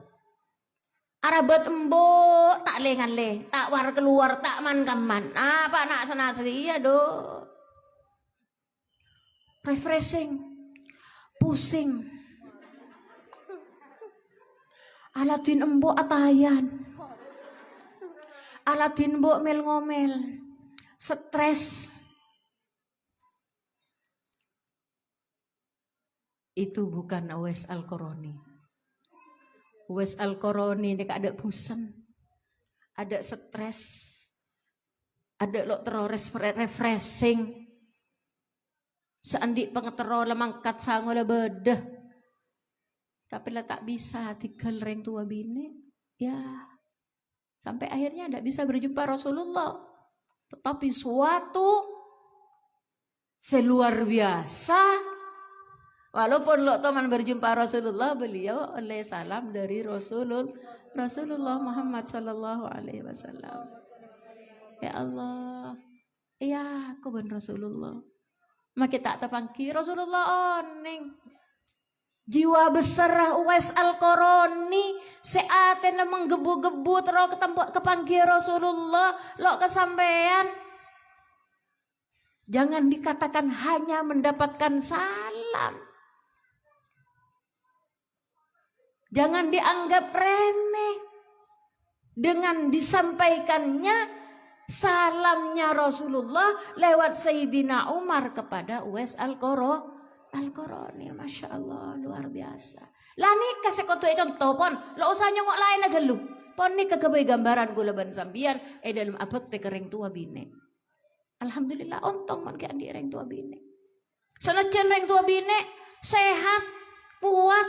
Arabat embok tak lengan le, tak war keluar tak man kaman. Apa nak sana iya do. Refreshing, pusing. Aladin embok atayan. Aladin embok mel ngomel. Stres. Itu bukan Uwais Al-Qarani. Uwais Al-Qarani ini ada bosan, ada stres, ada lo terores refreshing. Seandi pengetero lemangkat sangola bedah. Tapi lah tak bisa tinggal reng tua bini. Ya. Sampai akhirnya tidak bisa berjumpa Rasulullah. Tetapi suatu seluar biasa. Walaupun lo teman berjumpa Rasulullah, beliau oleh salam dari Rasulullah Muhammad sallallahu alaihi wasallam. Ya Allah. Ya aku ben Rasulullah. Maka tak terpangki Rasulullah oning. Jiwa besar Uwais Al-Qarani seaten menggebu-gebu terus kepanggil Rasulullah lo kesampean. Jangan dikatakan hanya mendapatkan salam. Jangan dianggap remeh. Dengan disampaikannya salamnya Rasulullah lewat Sayyidina Umar kepada Uwais Al-Qarani. Masya Allah, luar biasa. Lah nih kasih kotu contoh pon, lo usah nyongok lain aja lu. Pon nih kagabai gambaran gula ban sambian, dalam abek te kering tua bine. Alhamdulillah ontong mon ke andi reng tua bine. Senajan reng tua bine sehat, kuat,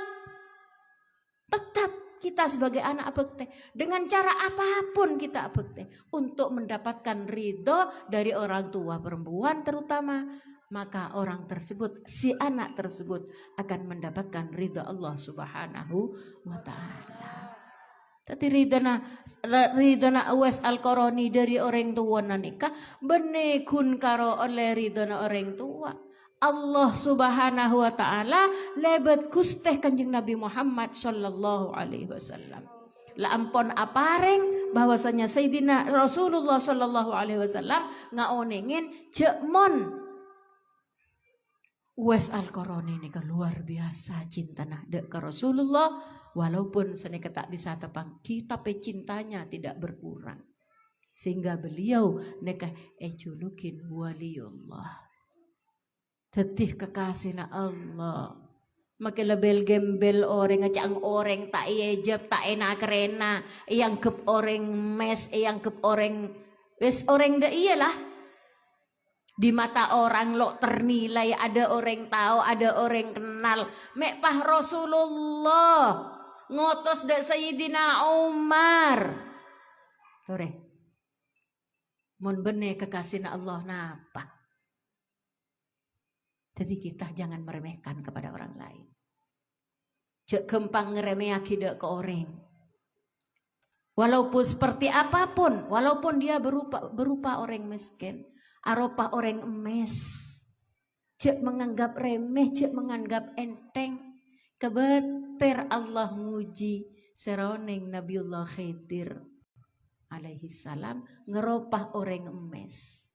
tetap kita sebagai anak abekte dengan cara apapun kita abekte untuk mendapatkan ridho dari orang tua perempuan terutama, maka orang tersebut, si anak tersebut akan mendapatkan ridho Allah Subhanahu wa taala. Tadi ridhona Uwais Al-Qarani dari orang tua nikah benekun karo oleh ridhona orang tua. Allah Subhanahu wa taala lebet kusteh Kanjeng Nabi Muhammad sallallahu alaihi wasallam. La ampon apareng bahwasanya Sayyidina Rasulullah sallallahu alaihi wasallam ngaonengin jekmon Uwais Al-Qarani ini luar biasa cinta nah dek ke Rasulullah, walaupun seneka tak bisa tepang kita cintanya tidak berkurang sehingga beliau neka julukin waliullah. Tetih kekasihna Allah. Maka lebel gembel orang ngacang orang tak ijab tak enak kerena yang kep orang mes yang kep orang wes orang dah iyalah di mata orang lo ternilai, ada orang tahu, ada orang kenal. Mek pah Rasulullah ngotos dak Sayyidina Umar. Tore. Mun bene kekasihna Allah napa? Jadi kita jangan meremehkan kepada orang lain. Cek gampang ngeremehaki dek ke orang. Walaupun seperti apapun, walaupun dia berupa orang miskin, aropa orang emes. Cek menganggap remeh, cek menganggap enteng. Kebeter Allah nguji seroning Nabiullah Khidir alaihi salam ngeropah orang emes.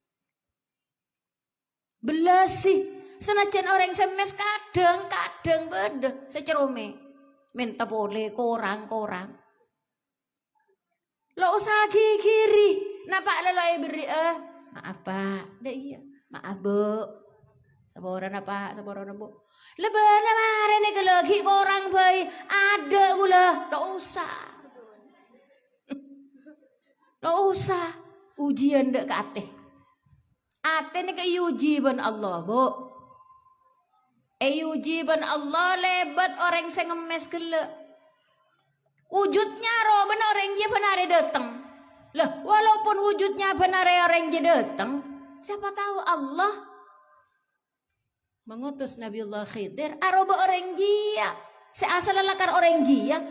Belasi senajan orang semes kadang beda secerome minta boleh korang lo usah kiri napa lelai beri maaf pak dah iya maaf bu saboran apa saboran bu lebar lemari nih kelagi korang bayi ada gula lo usah ujian dek ke ate nih ke uji ban Allah bu. Ujiban Allah lebat orang sing ngemes gele. Wujudnya roh benar orang je benar datang. Lah walaupun wujudnya benar orang je datang, siapa tahu Allah mengutus Nabiullah Khidir aroba orang jia. Seasal lakar orang jia.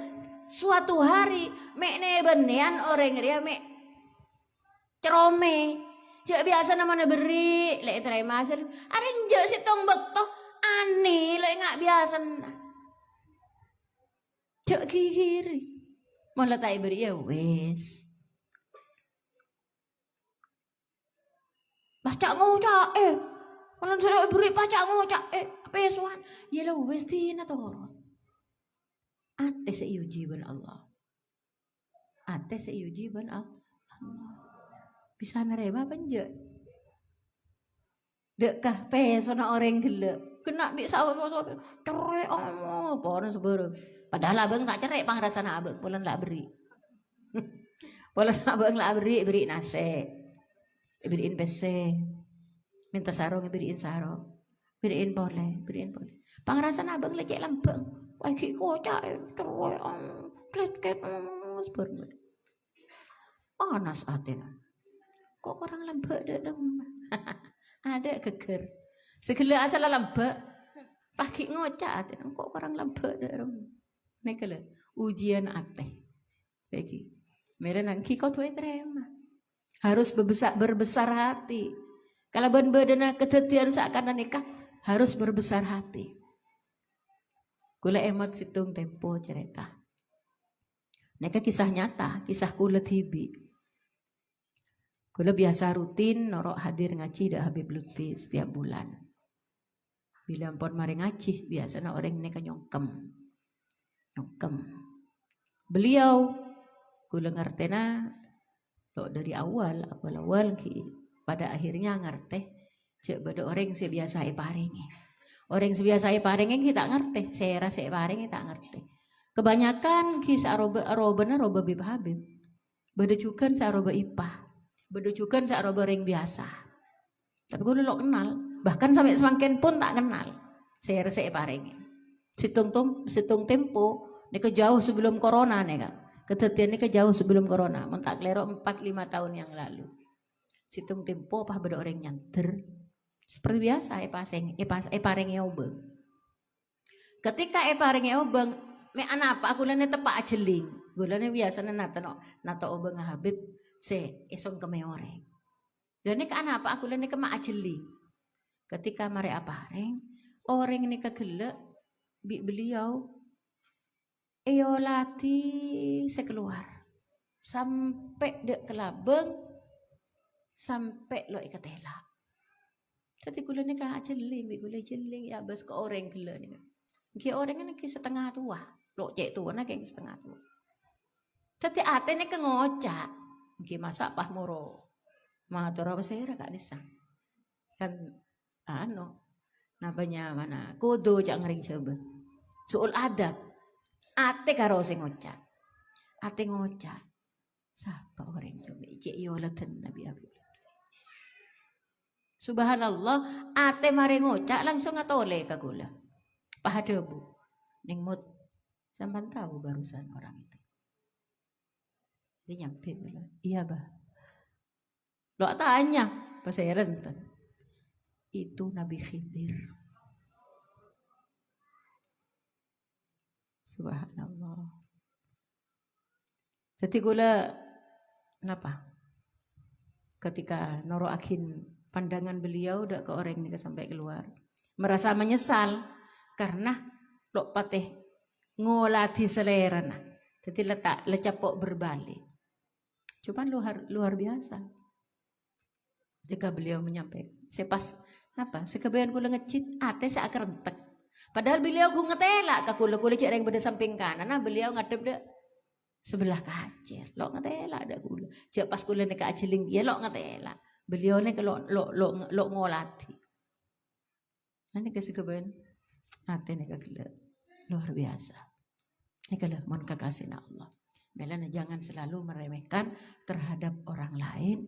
Suatu hari mek ne benean orang ria mek cerome. Cek biasa namanya beri lek terima asal. Areng je si tong bekto aneh lo nggak biasa cek kiri malah tak beri ya wes baca ngucak kalau saya beri baca ngucak pesuan ya lo wes tina toron ate seujiban Allah ate seujiban Allah bisa nerima penjat dekkah pesona orang gelap kena bisa cerai apa sebelum padahal abang tak cerai pangrasana abang bulan lah beri bulan abang lah beri nase beriin PC minta sarung beriin sarung beriin boleh pangrasana abang lecek lambang wah ki kocak cerai klet sebelum panas atin kok orang lambak ada geger segala asal lambak pakai ngocak kok orang lambak dalam nekala ujian ate lagi meren angki kau tuh terima harus berbesar hati kalau ben-bedana ketetian seakan nikah harus berbesar hati kula emot situng tempo cerita neka kisah nyata kisah kula tibi kula biasa rutin norok hadir ngaji dah Habib Lutfi setiap bulan. Bila ampun mari ngaji biasanya orang ini kan nyongkem. Beliau kula ngertena lo dari awal ki pada akhirnya ngerti cek beda orang sebiasa paringi. Orang sebiasa paringi kita ngerti, saya rasa paringi tak ngerti. Kebanyakan kisah roba bib habib. Beda juga sa roba ipah. Beda juga sa roba orang biasa. Tapi gue lo kenal, bahkan sampai semakin pun tak kenal. Saya rasa paringi. Situng tempo nika jauh sebelum corona nih kak. Ketetian nika jauh sebelum corona. Mentak lerok 4-5 tahun yang lalu. Situng tempo apa beda orang nyanter. Seperti biasa paringi obeng. Ketika paringi obeng, me anapa aku lene tepak ajeling. Gulane biasa nata obeng habib se esong kemeore. Jadi ke anapa aku lene kema ajeling. Ketika mare apareng, orang ini kegelek beliau eolati sekeluar sampai dek kelabeng sampai lo ikatela. Tadi gula ni kah jeling, gula jeling ya bas ke orang gula ni. Ki orang ni ki setengah tua, lo cek tua nak ki setengah tua. Tadi ate ni ke ngocak, ki masak pah moro, matura besera kak disang. Kan nabanya mana kodo cak ngering coba. Soal adab, ate karo sing ngocak, ate ngocak. Siapa orang coba cek yolatan Nabi Abi. Subhanallah, ate mare ngocak langsung ngatole ka gula. Pahadebu. Ning mut sampean tahu barusan orang itu. Dia nyampe gula. Iya, Bah. Lo tanya, pas saya renten. Itu Nabi Khidir. Subhanallah. Jadi gula kenapa? Ketika noro akin pandangan beliau udah ke orang ini sampai keluar. Merasa menyesal karena lo pateh ngolati selera nah. Jadi lecapok berbalik. Cuman luar biasa. Ketika beliau menyampaikan, sepas napa? Sekebayan kula ngecit, ate saya kerentek. Padahal beliau ku ngetela ka kula cek yang pada samping kanan, nah beliau ngadep dek sebelah kacer. Lo ngetela ada kula. Cek pas kula nek ajeling dia lo ngetela. Beliau nek lo ngolati. Nanti kesekebayan ate nek gila luar biasa. Nek lah mon kakasina Allah. Melana jangan selalu meremehkan terhadap orang lain.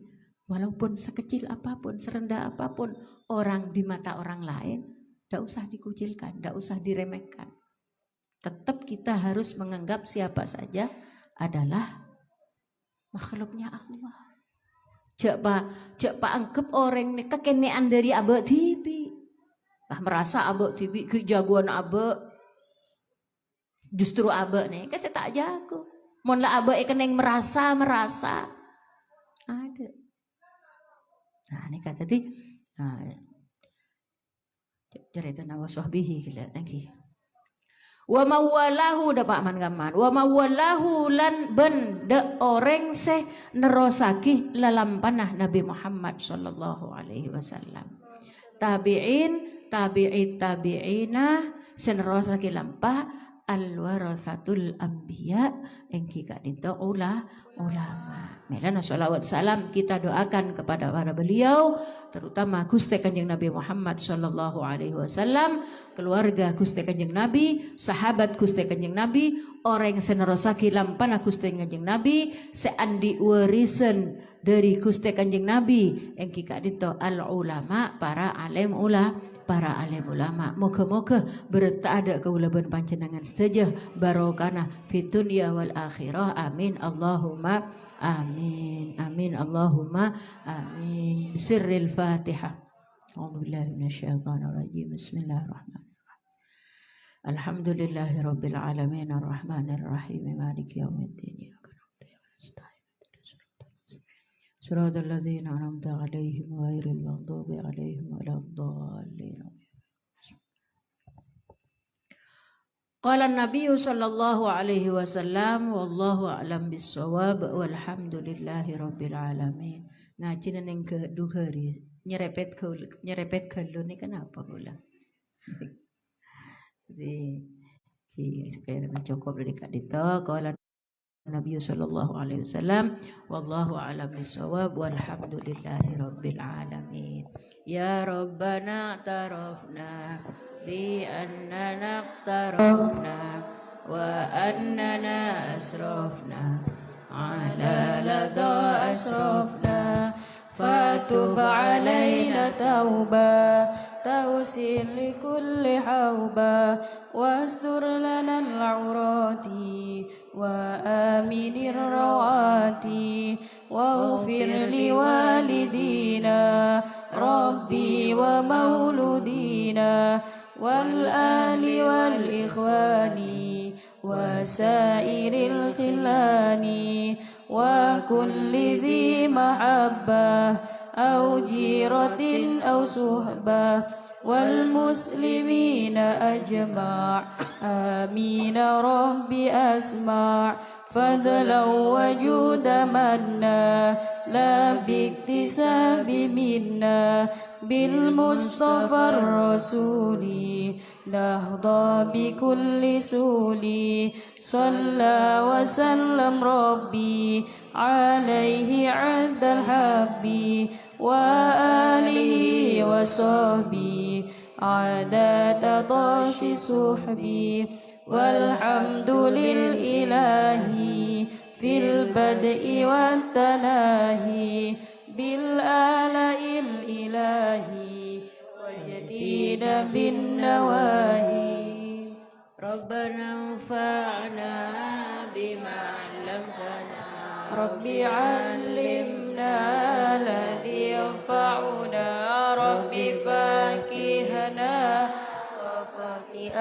Walaupun sekecil apapun, serendah apapun orang di mata orang lain, tidak usah dikucilkan, tidak usah diremehkan. Tetap kita harus menganggap siapa saja adalah makhluknya Allah. Cek pak anggap orang ini kekenean dari abek tibi. Lah merasa abek tibi kejagoan abek. Justru abek nih, kasih tak jago. Mon lah abek keneng merasa. Ada. Nah ini kata tadi cerita nawa sahbihi kita lagi. Wa mawalahu dapat man gaman. Wa mawalahu lan benda orang se nerosaki lalam panah Nabi Muhammad sallallahu alaihi wasallam. Tabi'ina senerosaki lampah al-warathatul anbiya engki kak dinto ulama. Melana sholawat salam kita doakan kepada para beliau, terutama Gusti Kanjeng Nabi Muhammad sallallahu alaihi wasallam, keluarga Gusti Kanjeng Nabi, sahabat Gusti Kanjeng Nabi, orang senerosaki lampana Gusti Kanjeng Nabi, seandi warisan dari Gusti Kanjeng Nabi, engki kak dinto al ulama, para alim ulama. Moga-moga berada keulaban panjenengan sedaya barokana fid dunya wal akhirah. Amin Allahumma amin. Amin Allahumma amin. Bisirril Fatihah. A'udzubillahi minasyaitonir rajim. Bismillahirrahmanirrahim. Alhamdulillahirabbil alamin arrahmanir rahim maliki yaumiddin. صراط الذين أنعمت عليهم غير المغضوب عليهم ولا الضالين. قال النبي صلى الله عليه وسلم والله أعلم بالصواب والحمد لله رب العالمين. Ngaji neng ke duhari nyerepet ke lu ni kenapa gula? Jadi sekarang cukup dari kak dito. Kalau Nabi sallallahu alaihi wasallam. Wallahu a'lam bishawab. Walhamdulillahi rabbil alamin. Ya Rabbana tarafna bi annana tarafna wa annana asrafna ala lada asrafna fatub alaina tauba tausil likulli hauba wastur lana al-aurati wa aminir rawati waghfir liwalidina rabbi wa mauludina wal ali wal ikhwani wa sairil khilani wa kulli dhi mahabbah aw jiratin aw suhbah wal muslimina ajma' amin rabbi asma' fadlan wa juda manna la biktisabi minna bil mustafa rasuli nahda bi kulli suli salla wa sallam rabbi alaihi adal habbi wa alihi wa sahbi adata tashi suhbi walhamdu lillahi fil bad'i wat tanahi bil ala'il ilahi wajadina bin nawahi rabbana anfa'na bima 'allamtana rabbi 'allimna alladhi yanfa'una rabbi faqihna wa faqih